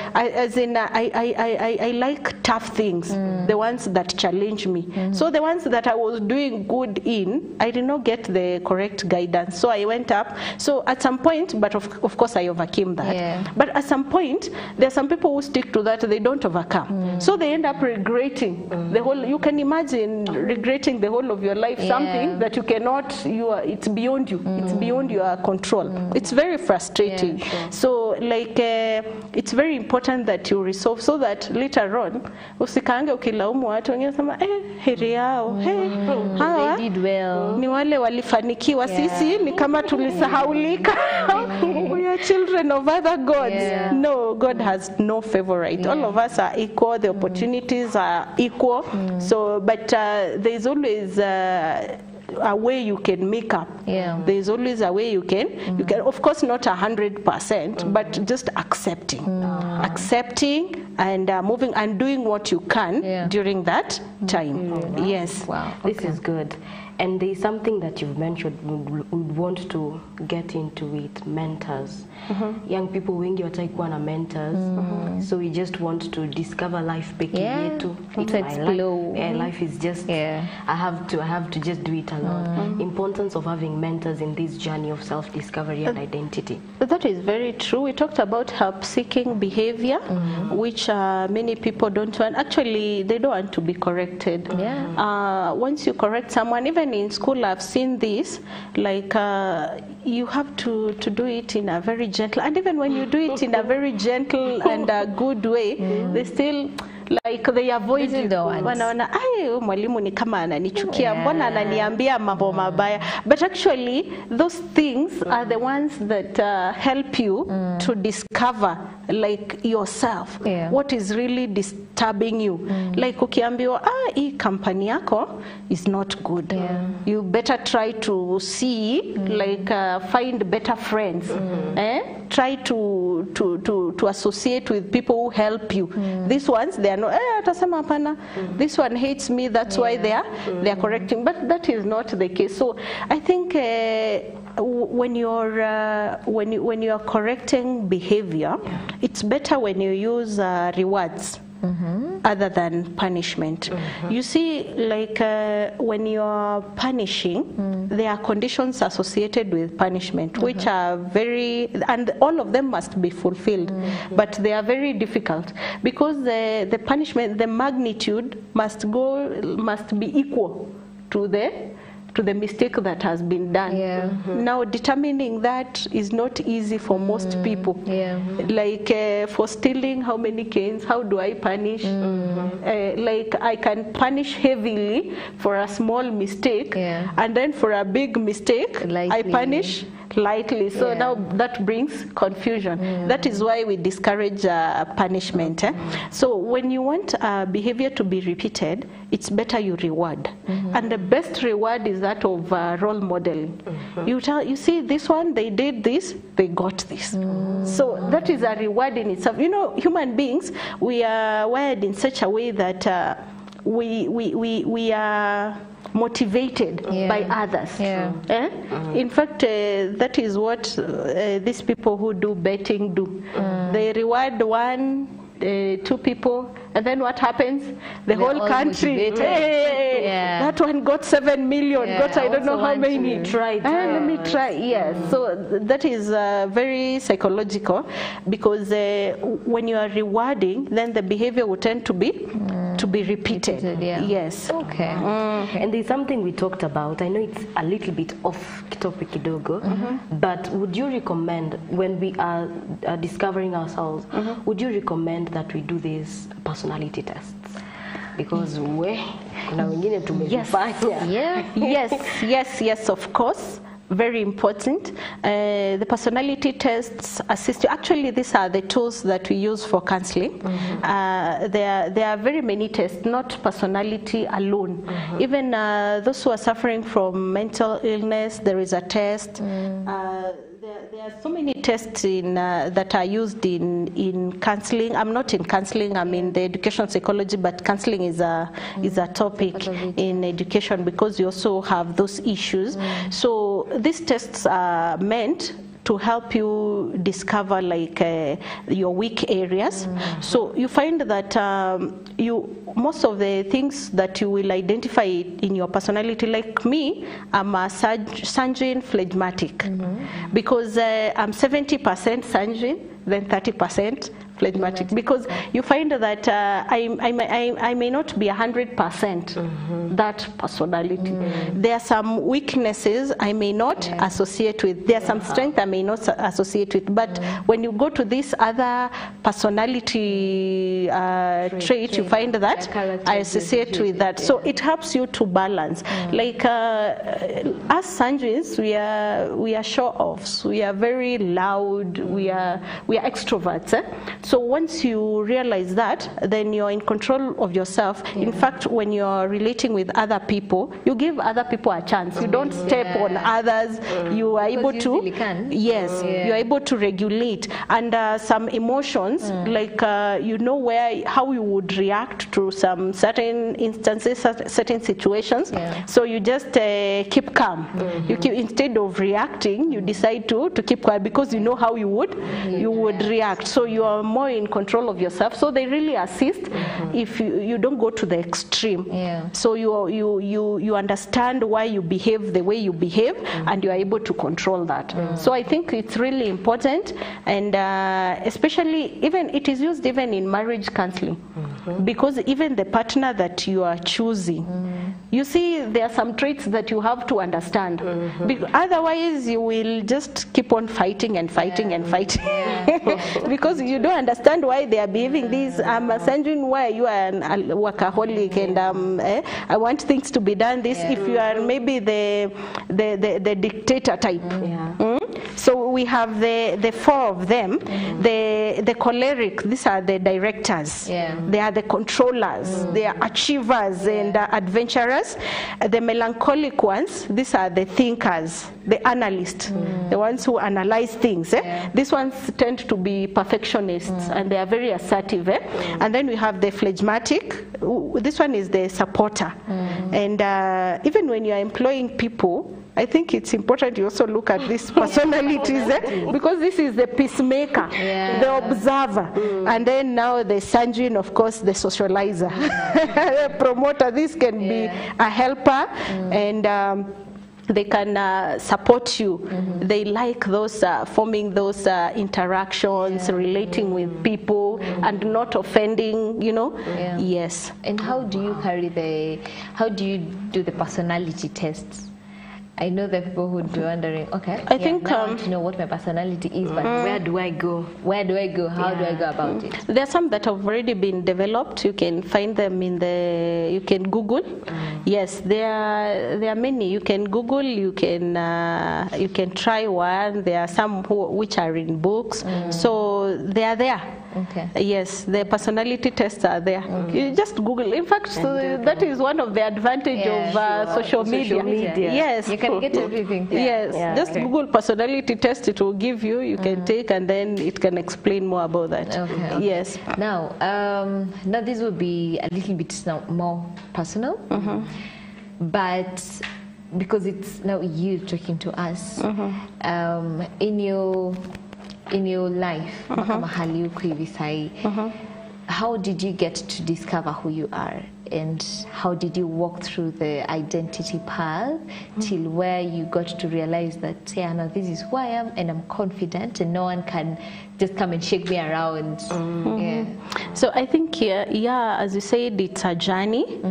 like tough things, the ones that challenge me. So the ones that I was doing good in, I did not get the correct guidance. So I went up. So at some point, but of course I overcame that. But at some point, there are some people who stick to that, they don't overcome. So they end up regretting the whole, you can imagine regretting the whole of your life, something that you cannot, it's beyond you. It's beyond your control. It's very frustrating. So like, it's very important that you resolve, so that later on usikaange ukilaumu watu wengine sema heri yao, hawa they did well, ni wale walifanikiwa, sisi ni kama tulisahaulika. We are children of other gods. No, God has no favorite. All of us are equal, the opportunities are equal. So but there is always a way you can make up. There is always a way you can, of course not 100%, but just accepting and moving and doing what you can during that time. Yes. Wow. This is good. And there is something that you've mentioned, we want to get into it, mentors. Young people wengi wataikuwa na mentors, so we just want to discover life peke yetu. It's explore. Life is just, I have to just do it alone. Importance of having mentors in this journey of self-discovery and identity. That is very true. We talked about help-seeking behavior, which many people don't want. Actually, they don't want to be corrected. Once you correct someone, even in school I've seen this, like you have to do it in a very gentle, and even when you do it in a very gentle and a good way, they still like they avoid you. Wanaona mwalimu ni kama ananichukia, mbona ananiambia mambo mabaya. But actually those things are the ones that help you to discover like yourself, what is really disturbing you. Like ukiambiwa hii company yako is not good, you better try to see like find better friends, try to associate with people who help you. These ones, they are no atasema hapana, this one hates me, that's why they are correcting, but that is not the case. So I think when you are correcting behavior, it's better when you use rewards. other than punishment. You see, like when you're punishing, there are conditions associated with punishment, which are very, and all of them must be fulfilled, but they are very difficult because the punishment, the magnitude must be equal to the mistake that has been done. Now, determining that is not easy for most people. Like for stealing, how many canes? How do I punish? Like I can punish heavily for a small mistake, and then for a big mistake, I punish lightly. So now that brings confusion. That is why we discourage punishment. So when you want behavior to be repeated, it's better you reward. And the best reward is that of role modeling. You see this one, they did this, they got this. So that is a reward in itself. You know, human beings, we are wired in such a way that we are motivated by others. In fact, that is what these people who do betting do. They reward 2 people, and then what happens? The whole country, that one got 7 million, got I don't know how many, tried. Let me try, So that is very psychological, because when you are rewarding, then the behavior will tend to be repeated. Yes. Okay. And there's something we talked about. I know it's a little bit off topic kidogo, but would you recommend, when we are discovering ourselves, would you recommend that we do these personality tests? Because kuna wengine tumefanya. Yes, of course. Very important. The personality tests assist you. Actually, these are the tools that we use for counseling. There are very many tests, not personality alone. Even those who are suffering from mental illness, there is a test. There are so many tests that are used in counseling. I'm not in counseling, I'm in the education psychology, but counseling is a topic in education because you also have those issues. So these tests are meant to help you discover like your weak areas. So you find that most of the things that you will identify in your personality, like me, I'm a sanguine phlegmatic, because I'm 70% sanguine, then 30% phlegmatic, because you find that I may not be 100% that personality. There are some weaknesses I may not associate with. There are some strengths I may not associate with. But when you go to this other personality trait, you find that I associate with that. So it helps you to balance. Like as sanguines, we are show-offs. We are very loud. We are extroverts. So once you realize that, then you're in control of yourself. In fact, when you're relating with other people, you give other people a chance. You don't step on others. You are able to, you are able to regulate. And some emotions, like you know how you would react to some certain instances, certain situations. So you just keep calm. Instead of reacting, you decide to keep quiet because you know how you would react. So you are more in control of yourself. So they really assist if you don't go to the extreme. So you understand why you behave the way you behave, and you are able to control that. So I think it's really important, and especially it is used even in marriage counseling, because even the partner that you are choosing, you see there are some traits that you have to understand. Otherwise you will just keep on fighting and fighting and fighting because you don't understand why they are behaving this. I'm a sanguine, why you are a workaholic, and I want things to be done this. If you are maybe the dictator type. So we have the 4 of them. The choleric, these are the directors. They are the controllers. They are achievers and adventurers. The melancholic ones, these are the thinkers, the analysts, the ones who analyze things. These ones tend to be perfectionists, and they are very assertive. And then we have the phlegmatic. This one is the supporter. And even when you are employing people, I think it's important you also look at these personalities because this is the peacemaker, the observer, and then now the sanguine, of course, the socializer, the promoter. This can be a helper, and they can support you. They like those forming those interactions, relating with people, and not offending, you know. Yes. And how do you how do you do the personality tests? I know that people would be wondering, okay, I think now I want to know what my personality is, but where do I go? Where do I go? How do I go about it? There are some that have already been developed. You can find them in you can Google. Yes, there are many. You can Google. You can try one. There are some which are in books. So they are there. Okay. Yes, the personality tests are there. You just Google. In fact, that is one of the advantage of social media. Yes, you can get everything. Yes, just Google personality test. It will give you. You can take, and then it can explain more about that. Okay. Yes. Now this will be a little bit more personal, but because it's now you talking to us, in your life, mahali uko hivi sahi, how did you get to discover who you are, and how did you walk through the identity path till where you got to realize that, yeah, no, this is who I am, and I'm confident, and no one can just come and shake me around. So I think as you said, it's a journey,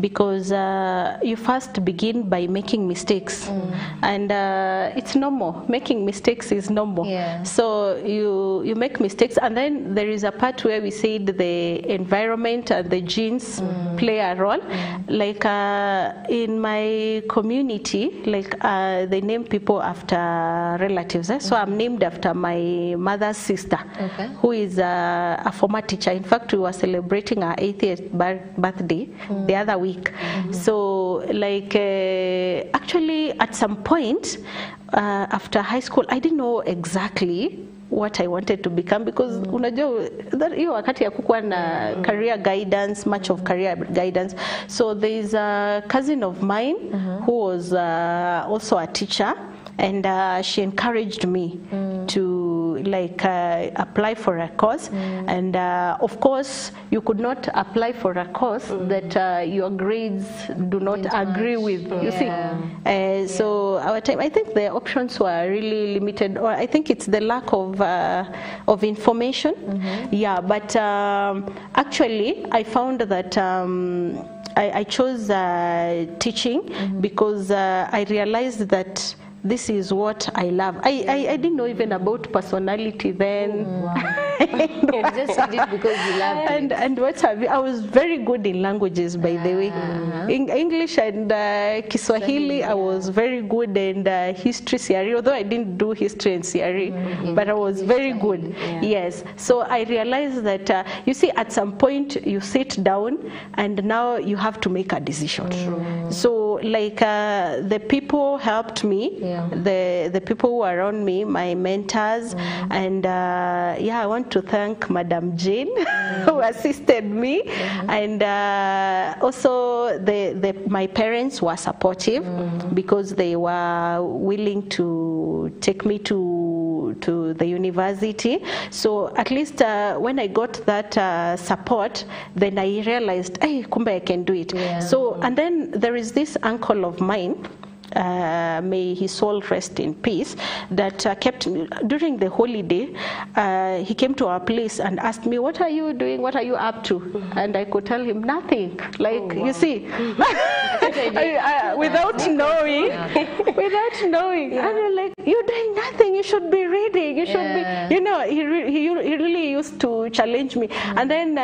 because you first begin by making mistakes, and it's normal. Making mistakes is normal. So you make mistakes, and then there is a part where we said the environment and the genes play a role. Like in my community, like they name people after relatives. So I'm named after my mother's sister, who is a former teacher. In fact, we were celebrating our 80th birthday the other week. So like actually at some point after high school, I didn't know exactly what I wanted to become, because unajua hiyo wakati ya kukuwa na career guidance, much of career guidance. So there is a cousin of mine who was also a teacher, and she encouraged me to like apply for a course, and of course you could not apply for a course that your grades do not agree with, you see. So our time, I think the options were really limited, or I think it's the lack of information. But actually I found that I chose teaching because I realized that this is what I love. I didn't know even about personality then. You just did it because you loved it. And what have you? I was very good in languages, by the way. In English and Kiswahili, I was very good, and history, CRE, although I didn't do history and CRE, but I was very good. Yes. So I realized that, you see, at some point you sit down and now you have to make a decision. So like the people helped me, the people who are around me, my mentors, and I want to thank Madam Jane who assisted me, and also my parents were supportive because they were willing to take me to the university. So at least when I got that support, then I realized, hey, kumbe I can do it. So, and then there is this uncle of mine, may his soul rest in peace, that kept me during the holiday. He came to our place and asked me, what are you doing, what are you up to? And I could tell him nothing, like, you see, without knowing, and I'm like, you're doing nothing, you should be reading, you should be, you know. He really used to challenge me. And then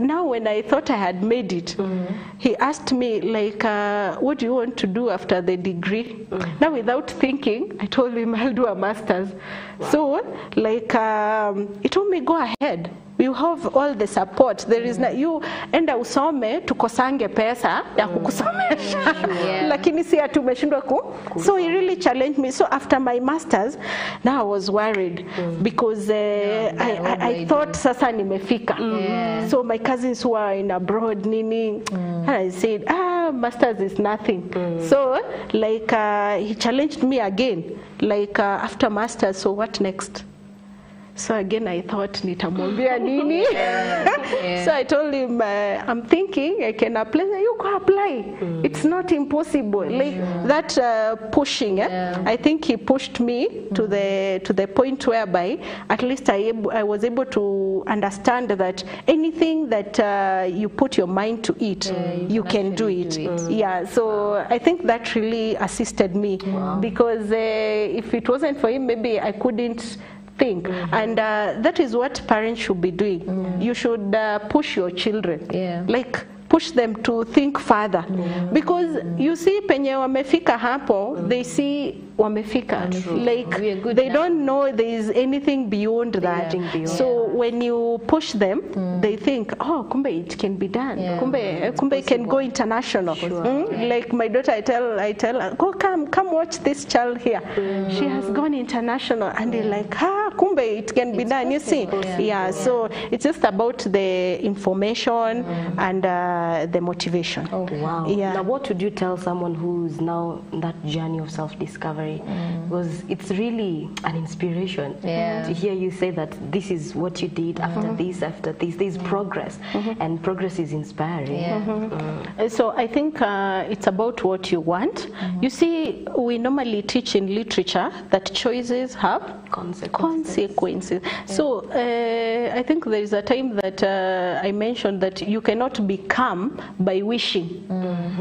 now when I thought I had made it, he asked me, like, what do you want to do after the degree? Now without thinking, I told him I'll do a master's. So like he told me, go ahead. you have all the support. There is you enda usome tukosange pesa ya kukusomesha lakini si tumeshindwa so he really challenged me. So after my masters now I was worried because I thought sasa nimefika. So my cousins who are in abroad nini and I said masters is nothing. So like he challenged me again like after masters, so what next? So again I thought nitamwambia nini. So I told him I'm thinking I can apply. You go apply. It's not impossible. Like that pushing. I think he pushed me to the point whereby at least I was able to understand that anything that you put your mind to it, you can do it. Yeah. So I think that really assisted me because if it wasn't for him, maybe I couldn't think. And that is what parents should be doing. You should push your children, like push them to think further, because you see penye wamefika hapo, they see wamefika, like they don't know there is anything beyond that. So when you push them, they think, oh, kumbe it can be done. Kumbe it can go international. Like my daughter, I tell her, go come watch this child here. She has gone international, and they're like, kumbe it can be done. You see, So it's just about the information and the motivation. Oh wow! Yeah. Now, what would you tell someone who's now in that journey of self-discovery? Because it's really an inspiration to hear you say that this is what you did after this. There's progress, and progress is inspiring. So I think it's about what you want. You see, we normally teach in literature that choices have consequences. So I think there is a time that I mentioned that you cannot become by wishing.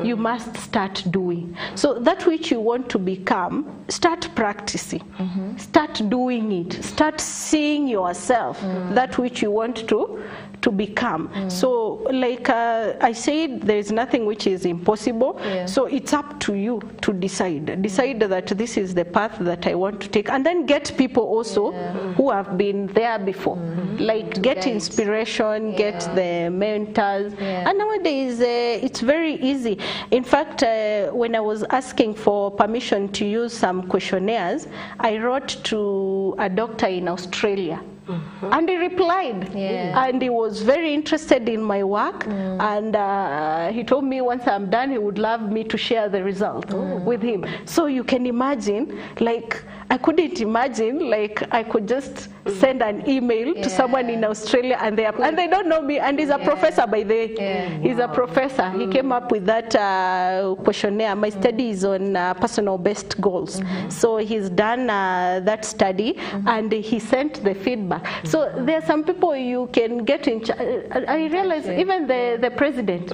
You must start doing. So that which you want to become, start practicing. Start doing it. Start seeing yourself, that which you want to become. So like I said, there is nothing which is impossible. So it's up to you to decide that this is the path that I want to take, and then get people also who have been there before, like get inspiration, get the mentors. And nowadays it's very easy. In fact, when I was asking for permission to use some questionnaires, I wrote to a doctor in Australia. And he replied, and he was very interested in my work, and he told me once I'm done, he would love me to share the result with him. So you can imagine, like, I couldn't imagine, like, I could just send an email to someone in Australia, and they don't know me, and he's a professor, by the way. He's a professor. He came up with that questionnaire. My study is on personal-based goals. So he's done that study, and he sent the feedback. So there are some people you can get in. I realize even the president,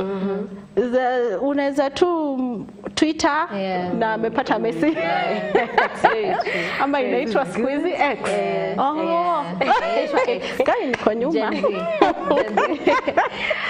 unaweza tu Twitter na amepata message ama inaitwa siku hizi X. Kai niko nyuma.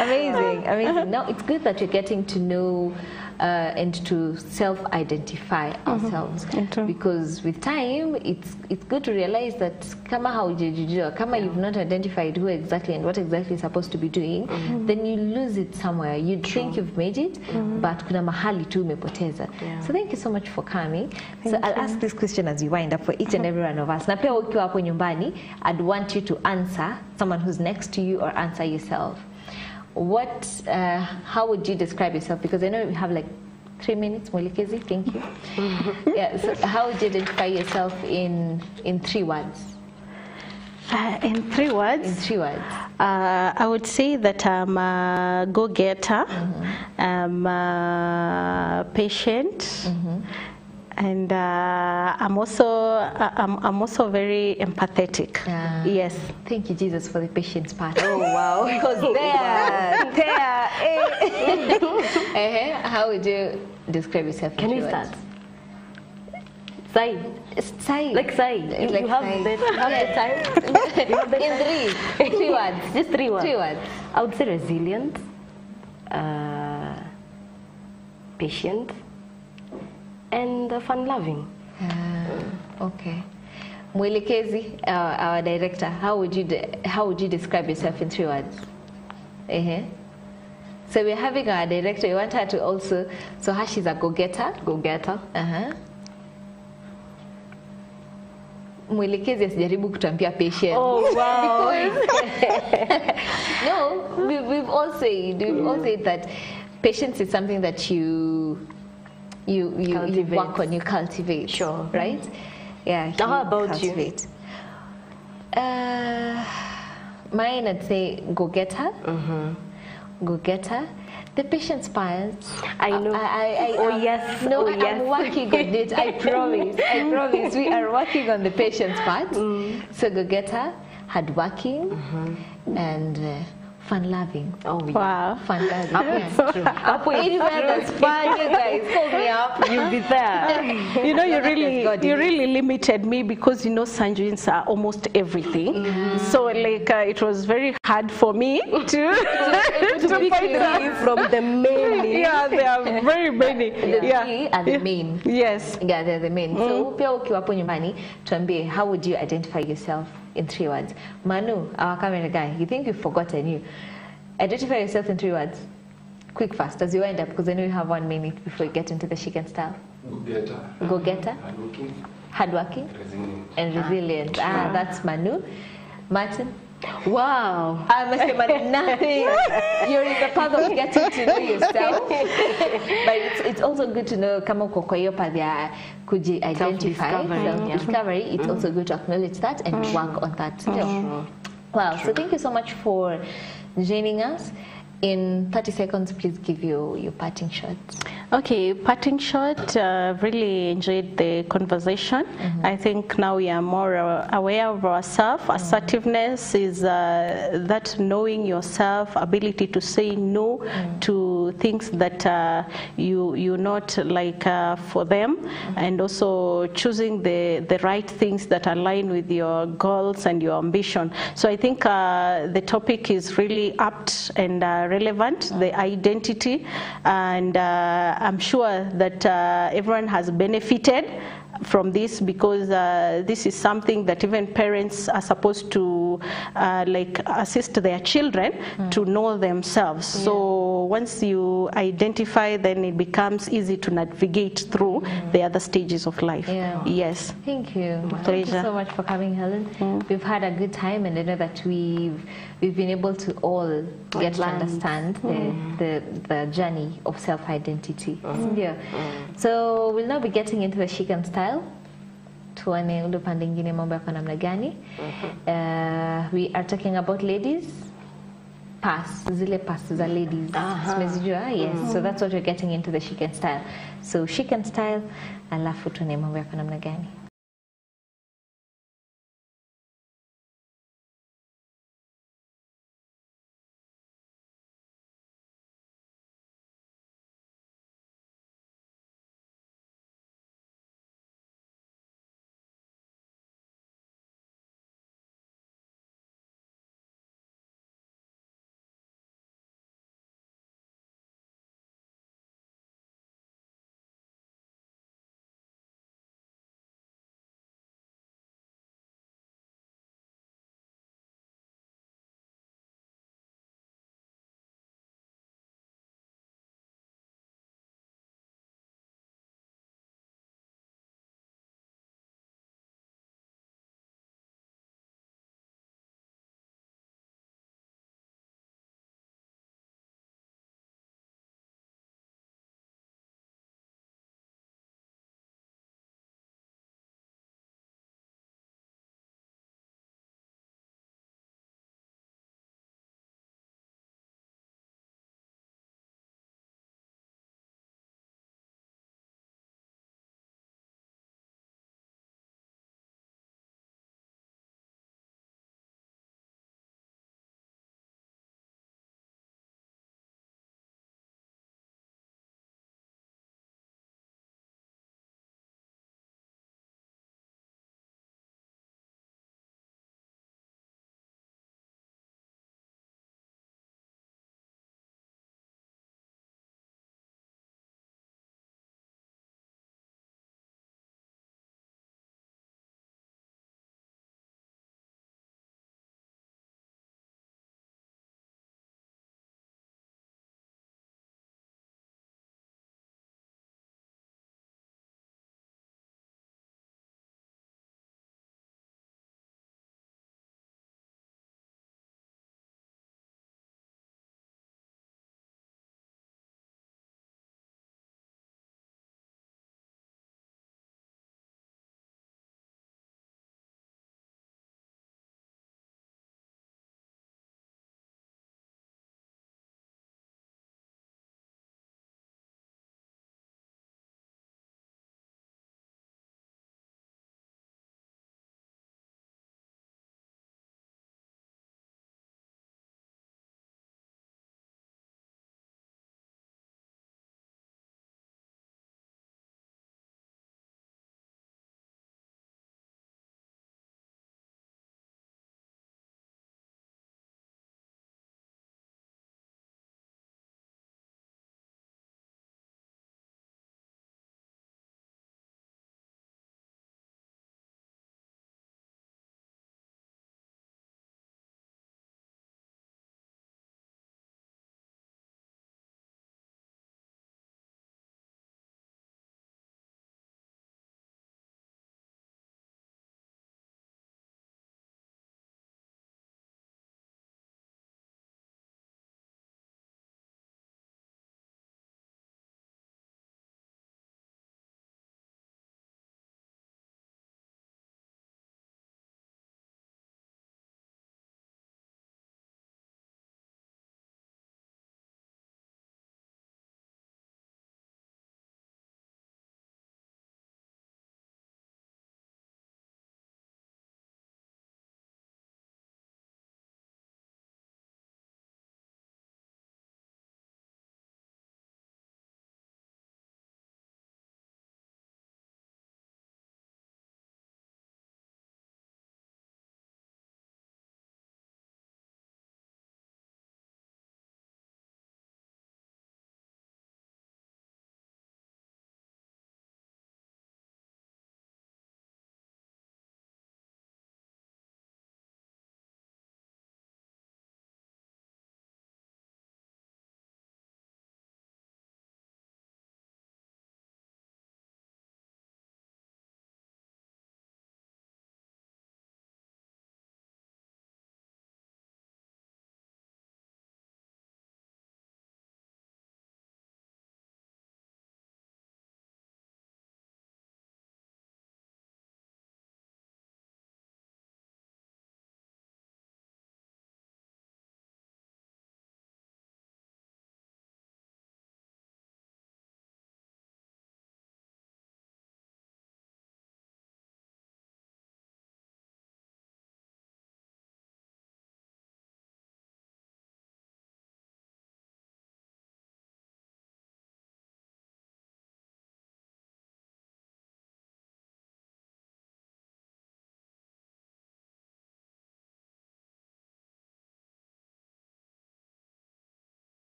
Amazing. Now it's good that you're getting to know and to self-identify ourselves, because with time it's good to realize that kama haujajijua, kama you've not identified who exactly and what exactly you're supposed to be doing, then you lose it somewhere. You think you've made it, but kuna mahali tu umepoteza. So thank you so much for coming. So I'll ask this question as we wind up for each and every one of us. Na pia ukiwa hapo nyumbani, I'd want you to answer someone who's next to you or answer yourself. How would you describe yourself? Because I know we have like 3 minutes, Mwelekezi, thank you. So how would you identify yourself in 3 words? In 3 words? In 3 words. I would say that I'm a go-getter, I'm patient, and I'm also very empathetic. Yes. Thank you, Jesus, for the patience part. Oh wow! Because how would you describe yourself? Can you start? Sai. Like Sai. You have the time. In 3 words. Just 3 words. 3 words. I would say resilient, patient, and fun-loving. Okay. Mwelekezi, our director, how would you describe yourself in 3 words? So we're having our director. We want her to also. So her, she's a go-getter. Go-getter. Mwelekezi asijaribu kutuambia patient. Oh wow. No, we've all said that patience is something that you work on, you cultivate. Sure. Right? Yeah. How about cultivate. Mine, I'd say go-getter. Go-getter. The patience part. I know. Yes. No, oh, yes. I'm working on it. I promise. I promise. We are working on the patience part. So go-getter, hardworking, and fun-loving. Oh, yeah. Wow. Fun-loving. Anywhere that's fun, you guys, call me up. You'll be there. You know, you really limited me because, you know, Sanjuins are almost everything. So, like, it was very hard for me to pick from the many. Yeah, there are very many. The three are the main. Yes. Yeah, they're the main. So, pia ukiwapo nyumbani, tuambie, how would you identify yourself in 3 words? Manu, our camera guy, you think you've forgotten you. Identify yourself in 3 words. Quick, fast, as you wind up, because I know you have 1 minute before you get into the chicken style. Go-getter. Go-getter. Hardworking. Resilient. And resilient. That's Manu. Martin. Wow. I must say nothing. You're in the path of getting to know yourself. But it's also good to know kama uko kwa hiyo path ya identify self-discovery. It's also good to acknowledge that and work on that still. Wow. So thank you so much for joining us. In 30 seconds, please give your parting shots. Okay, parting shot. Really enjoyed the conversation. I think now we are more aware of ourselves. Assertiveness is that knowing yourself, ability to say no to things that you're not like for them, and also choosing the right things that align with your goals and your ambition. So I think the topic is really apt and relevant, the identity, and I'm sure that everyone has benefited from this, because this is something that even parents are supposed to like assist their children to know themselves. So once you identify, then it becomes easy to navigate through the other stages of life. Yes. Thank you. Pleasure. Thank you so much for coming, Helen. We've had a good time, and I know that we've been able to all get to understand the journey of self-identity. So we'll now be getting into the chic and style. Tuone ule pande ingine mambo yako namna gani. We are talking about ladies. Zile pass za ladies. Simezijua? Yes. So that's what we're getting into the chic and style. So chic and style, alafu tuone mambo yako namna gani.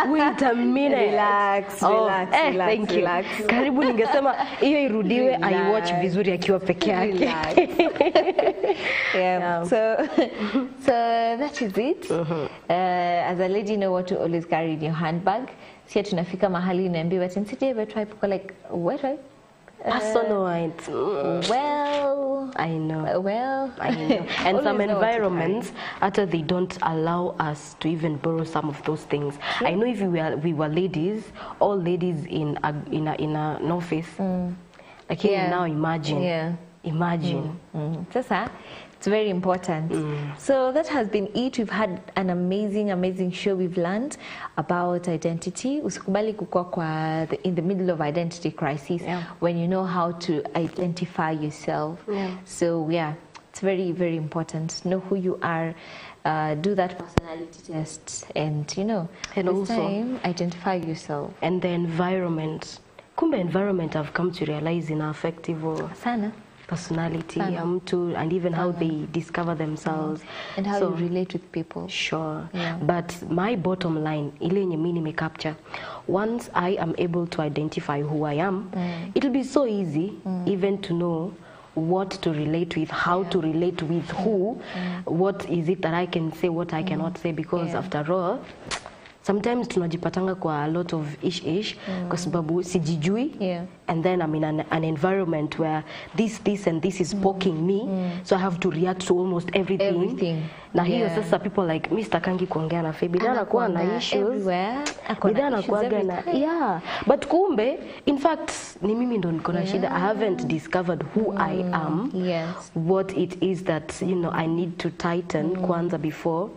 Wait a minute. Relax, relax, relax, thank you. relax. Karibu ningesema hiyo irudiwe I watch vizuri akiwa peke yake. Yeah. So that is it. As a lady, you know what to always carry in your handbag. Si tunafika mahali naambiwa tensity but try people like what right? Personal Well, I know. Well, I know. And some environments, after they don't allow us to even borrow some of those things. Yeah. I know if we were ladies, all ladies in an office. Like now, imagine. Yeah. Imagine. Sasa, it's very important. So that has been it. We've had an amazing show. We've learned about identity. Usikubali kukua in the middle of identity crisis when you know how to identify yourself. So it's very important. Know who you are. Do that personality test, and and also time, identify yourself. And the environment. Kumbe environment I've come to realize in affective sana. Personality and even how they discover themselves and how you relate with people. Sure. But my bottom line, ile yenye mimi nimecapture, once I am able to identify who I am, it'll be so easy even to know what to relate with, how to relate with who, what is it that I can say, what I cannot say, because after all, sometimes tunajipatanga kwa a lot of ish kwa sababu sijijui and then I'm in an environment where this and this is poking me, so I have to react to almost everything. Na hiyo sasa people like Mr. Kangi kuongea na Fabi dana kuwa na issues bidana kuaga na but kumbe in fact ni mimi ndo niko na shida. I haven't discovered who I am, what it is that I need to tighten kwanza before.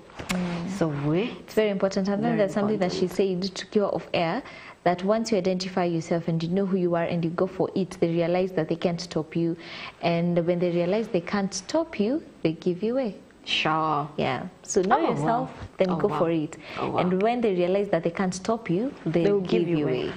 So it's very important. And then there's something that she said to cure off air, that once you identify yourself and you know who you are and you go for it, they realize that they can't stop you. And when they realize they can't stop you, they give you away. Sure. Yeah. So know yourself, then go for it. And when they realize that they can't stop you, they'll give you away.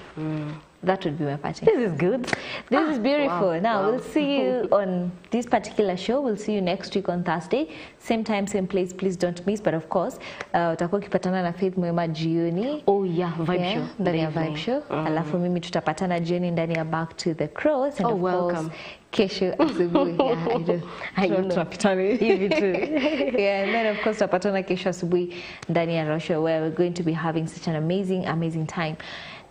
That would be my party. This is good. This is beautiful. Now, we'll see you on this particular show. We'll see you next week on Thursday. Same time, same place. Please don't miss. But of course, utakuwa kipatana na Faith Mwema jioni. Oh yeah, Vibe Show. Ndani ya Vibe Show. Alafu mimi tutapatana jioni ndani ya Back to the Cross. And welcome. Kesho asubuhi. I don't know. Hivi tu. And then of course tutapatana kesho asubuhi ndani ya Rosho, where we're going to be having such an amazing time.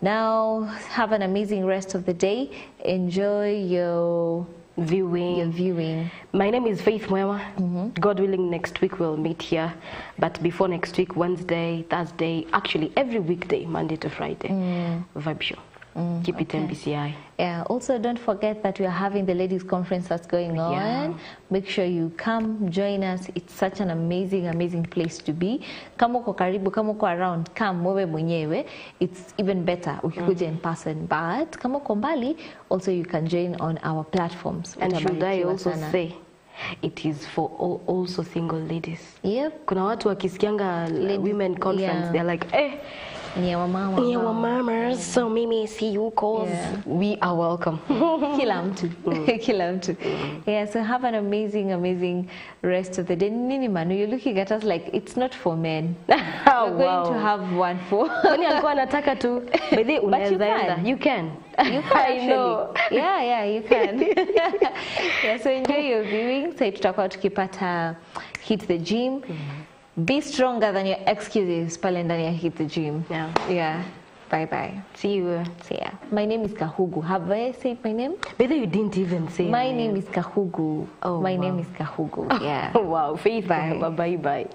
Now, have an amazing rest of the day. Enjoy your viewing. My name is Faith Mwema. God willing, next week we'll meet here. But before next week, Wednesday, Thursday, actually every weekday, Monday to Friday, Vibe Show. Keep it MBCI. Yeah. Also, don't forget that we are having the ladies' conference that's going on. Make sure you come, join us. It's such an amazing place to be. Kama uko karibu, kama uko around, come wewe mwenyewe. It's even better ukikuja in person. But kama uko mbali, also you can join on our platforms. And should I also say, it is for also single ladies. Yep. Kuna watu wakisikianga women conference, they're like, Nyewa mama. So mimi see you cause we are welcome. Kila mtu. Yeah, so have an amazing rest of the day. Nini Manu, you're looking at us like it's not for men. We're going to have one for. Kwani alikuwa anataka tu. But you can. You can I know. Yeah, you can. Yeah, so enjoy your viewing. So tutakuwa tukipata Hit the Gym. Be stronger than your excuses pale ndani ya Hit the Gym. Yeah. Bye. See you. See ya. My name is Kahugu. Have I said my name? Whether you didn't even say my name is Kahugu. Oh, my name is Kahugu. Yeah. Wow. Faith. Bye.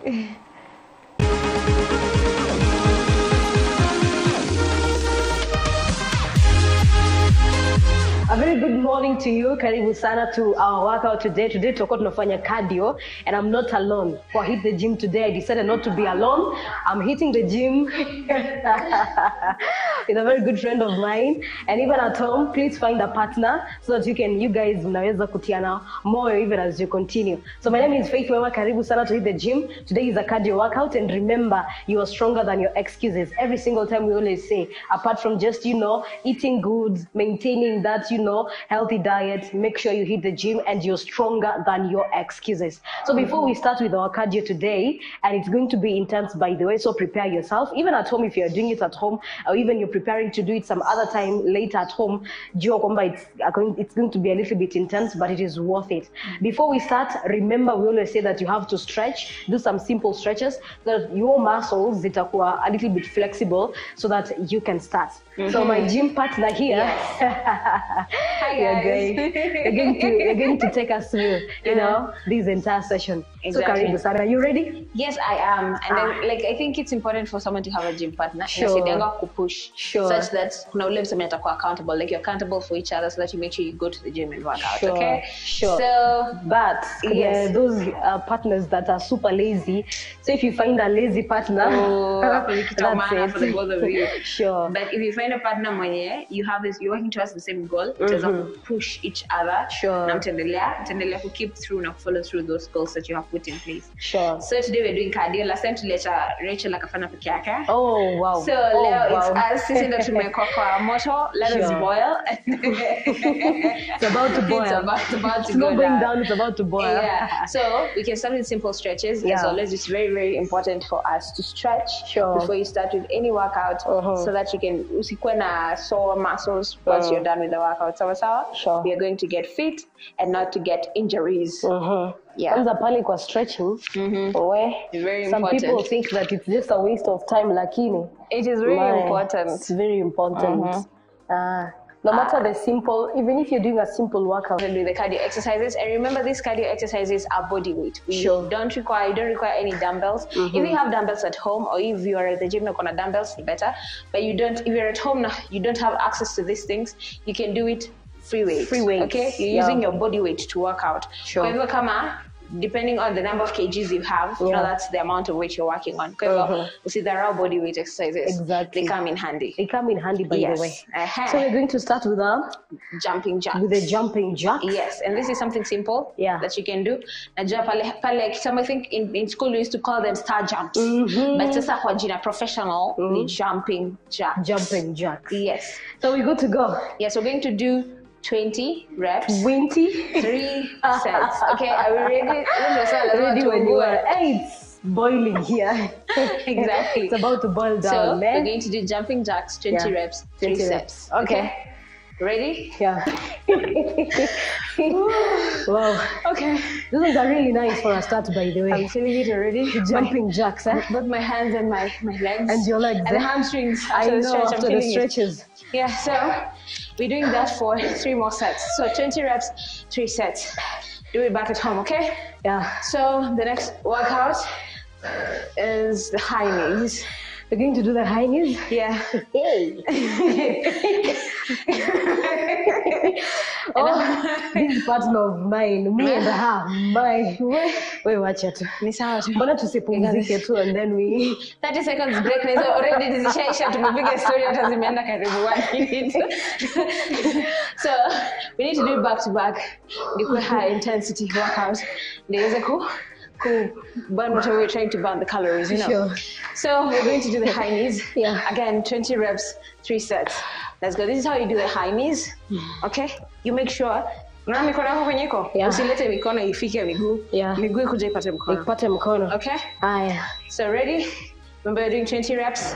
A very good morning to you. Karibu sana to our workout today. Today tutakuwa tunafanya cardio and I'm not alone. For Hit the Gym today, I decided not to be alone. I'm hitting the gym. with a very good friend of mine. And even at home, please find a partner so that you guys mnaweza kutiana moyo even as you continue. So my name is Faith Mama, karibu sana to hit the gym. Today is a cardio workout, and remember, you are stronger than your excuses. Every single time we always say, apart from just, eating good, maintaining that, healthy diet, make sure you hit the gym and you're stronger than your excuses. So before we start with our cardio today, and it's going to be intense, by the way, so prepare yourself. Even at home, if you're doing it at home, or even you're preparing to do it some other time later at home, it's going to be a little bit intense, but it is worth it. Before we start, remember, we always say that you have to stretch, do some simple stretches, so that your muscles zitakuwa a little bit flexible so that you can start. So my gym partner here, Hi guys. you're going to take us through, this entire session. Exactly. So karibu sana. Are you ready? Yes, I am. And then, I think it's important for someone to have a gym partner. Push such that accountable. Like, you're accountable for each other so that you make sure you go to the gym and work out. Okay? Sure. So, but those partners that are super lazy. So if you find a lazy partner, that's for the both of you. Sure. But if you find a partner you're working towards the same goal, push each other. Sure. Na mtendelea to keep through and follow through those goals that you have put in place. Sure. So today we're doing cardio. Last time Rachel akafanya peke yake. Oh wow. So leo it's us sisi ndo tumekuwa kwa moto. Let us boil. It's about to boil. It's about to it's go not going down. It's about to boil. Yeah. So we can start with simple stretches. As always, it's very, very important for us to stretch before you start with any workout, so that you can usikwe na sore muscles once you're done with the workout. Sure. We are going to get fit and not to get injuries. Yeah. Kwanza pale kwa stretching, it's very some important. people think that it's just a waste of time, lakini it is very important. It's very important. No matter the simple, even if you're doing a simple workout, and do the cardio exercises. And remember, these cardio exercises are body weight. You don't require any dumbbells. If you have dumbbells at home, or if you are at the gym, not gonna dumbbells, better. But if you're at home now, you don't have access to these things, you can do it free weight. Okay, you're using your body weight to work out. Sure. Depending on the number of kgs you have, that's the amount of weight you're working on. You see, there are body weight exercises. Exactly. They come in handy. By the way. So we're going to start with a jumping jack. With a jumping jack. Yes, and this is something simple that you can do. I think in school we used to call them star jumps. But sasa kwa jina professional, jumping jack. Jumping jack. Yes. So we're good to go. Yes, we're going to do 20 reps. 20? 3 sets. Okay, are we ready? Ready when you are. It's boiling here. Exactly. It's about to boil down. So we're going to do jumping jacks, 20 reps, 3 sets. Okay. Ready? Yeah. Wow. Okay. These ones are really nice for a start, by the way. I'm feeling it already. Jumping jacks, both my hands and my legs. And your legs. And the hamstrings. After the stretches. Yeah, so we're doing that for 3 more sets. So 20 reps, 3 sets. Do it back at home, okay? Yeah. So the next workout is the high knees. We're going to do the high knees? Yeah. Hey. This partner of mine, me and her, we watch it. Mbona tusipumzike tu and then we 30 seconds break na already zishaisha, tumepiga story hata zimeenda karibu 1 minute. So we need to do it back to back. Because high intensity workout. Niweze burn whatever we're trying to burn, the calories, Sure. So we're going to do the high knees. Again, 20 reps, 3 sets. Let's go. This is how you do the high knees. Okay? You make sure unaona mikono yako kwenye iko. Usilete mikono ifike miguu. Miguu ikuje ipate mkono. Okay? So ready? Remember, you're doing 20 reps.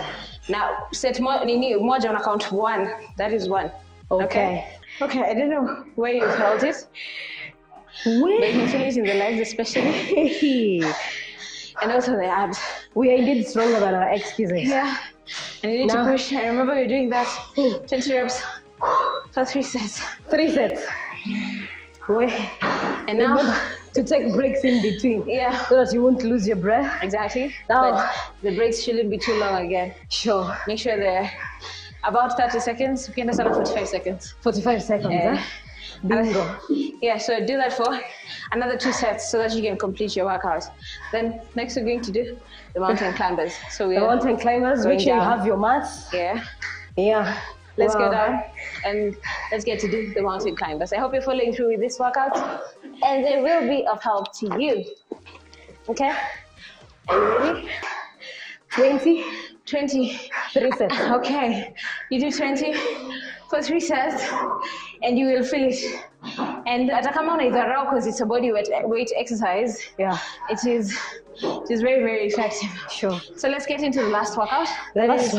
Now set moja on count 1. That is 1. Okay. I don't know where you felt it. But you can feel it in the legs especially. And also the abs. We are indeed stronger than our excuses. Yeah. And you need to push. I remember you're doing that 20 reps for 3 sets. 3 sets. And now to take breaks in between. Yeah. So that you won't lose your breath. Exactly. But the breaks shouldn't be too long again. Sure. Make sure they're about 30 seconds. We can start 45 seconds. 45 seconds, Bingo. Yeah, so do that for another 2 sets so that you can complete your workout. Then next we're going to do the mountain climbers. So the mountain climbers, make sure you have your mats. Yeah. Yeah. Let's go down and let's get to do the mountain climbers. I hope you're following through with this workout and they will be of help to you. Okay? Are you ready? 20, 3 sets. Okay. You do 20 for 3 sets and you will feel it. And atakama unaidharau because it's a body weight exercise. Yeah. It is very, very effective. Sure. So let's get into the last workout. That is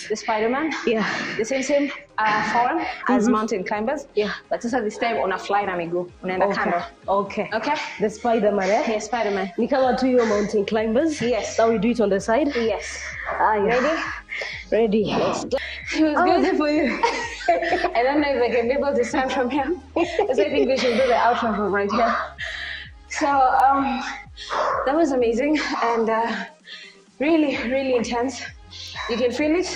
the Spider-Man. Yeah. The same form as mountain climbers. Yeah. But this time on a fly na miguu. Unaenda kando. Okay. Okay. The Spider-Man, eh? Yes, Spider-Man. Ni kama tu hiyo mountain climbers. Yes. Now we do it on the side. Yes. Ready? Ready. Let's go. It was good for you. I don't know if I can be able to stand from here. So I think we should do the outro from right here. So that was amazing and really, really intense. You can feel it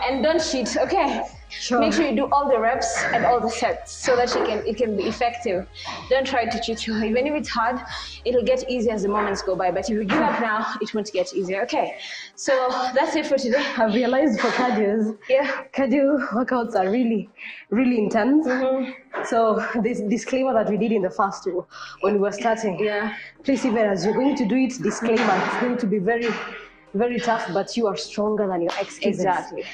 and don't cheat, okay? Sure. Make sure you do all the reps and all the sets so that it can be effective. Don't try to cheat you. Even if it's hard, it'll get easier as the moments go by. But if you give up now, it won't get easier. Okay, so that's it for today. I've realized for cardio, cardio workouts are really, really intense. So this disclaimer that we did in the first two when we were starting. Yeah. Please, even as you're going to do it, disclaimer, it's going to be very, very tough, but you are stronger than your excuses. Exactly.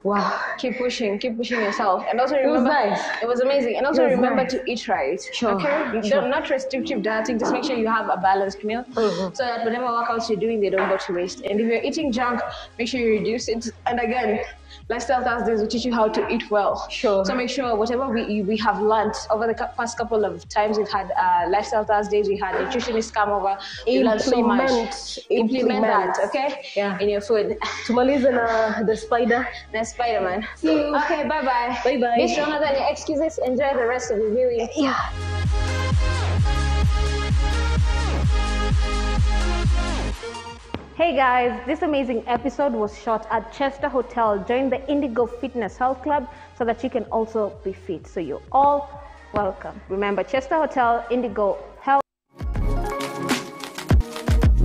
Wow. Keep pushing yourself. And also remember, it was amazing. And also remember to eat right. Sure. Okay? Sure. Not restrictive dieting, just make sure you have a balanced meal so that whatever workouts you're doing, they don't go to waste. And if you're eating junk, make sure you reduce it. And again, Lifestyle Thursdays will teach you how to eat well. Sure. So make sure whatever we have learned over the past couple of times we've had Lifestyle Thursdays, we had nutritionists come over. You learn so much. Implement that, okay? Yeah. In your food. Tumalize na the spider. The Spider-Man. See you. Okay, bye-bye. Bye-bye. Be stronger than your excuses. Enjoy the rest of your viewing. Yeah. Hey guys, this amazing episode was shot at Chester Hotel. Join the Indigo Fitness Health Club so that you can also be fit. So you're all welcome. Remember, Chester Hotel, Indigo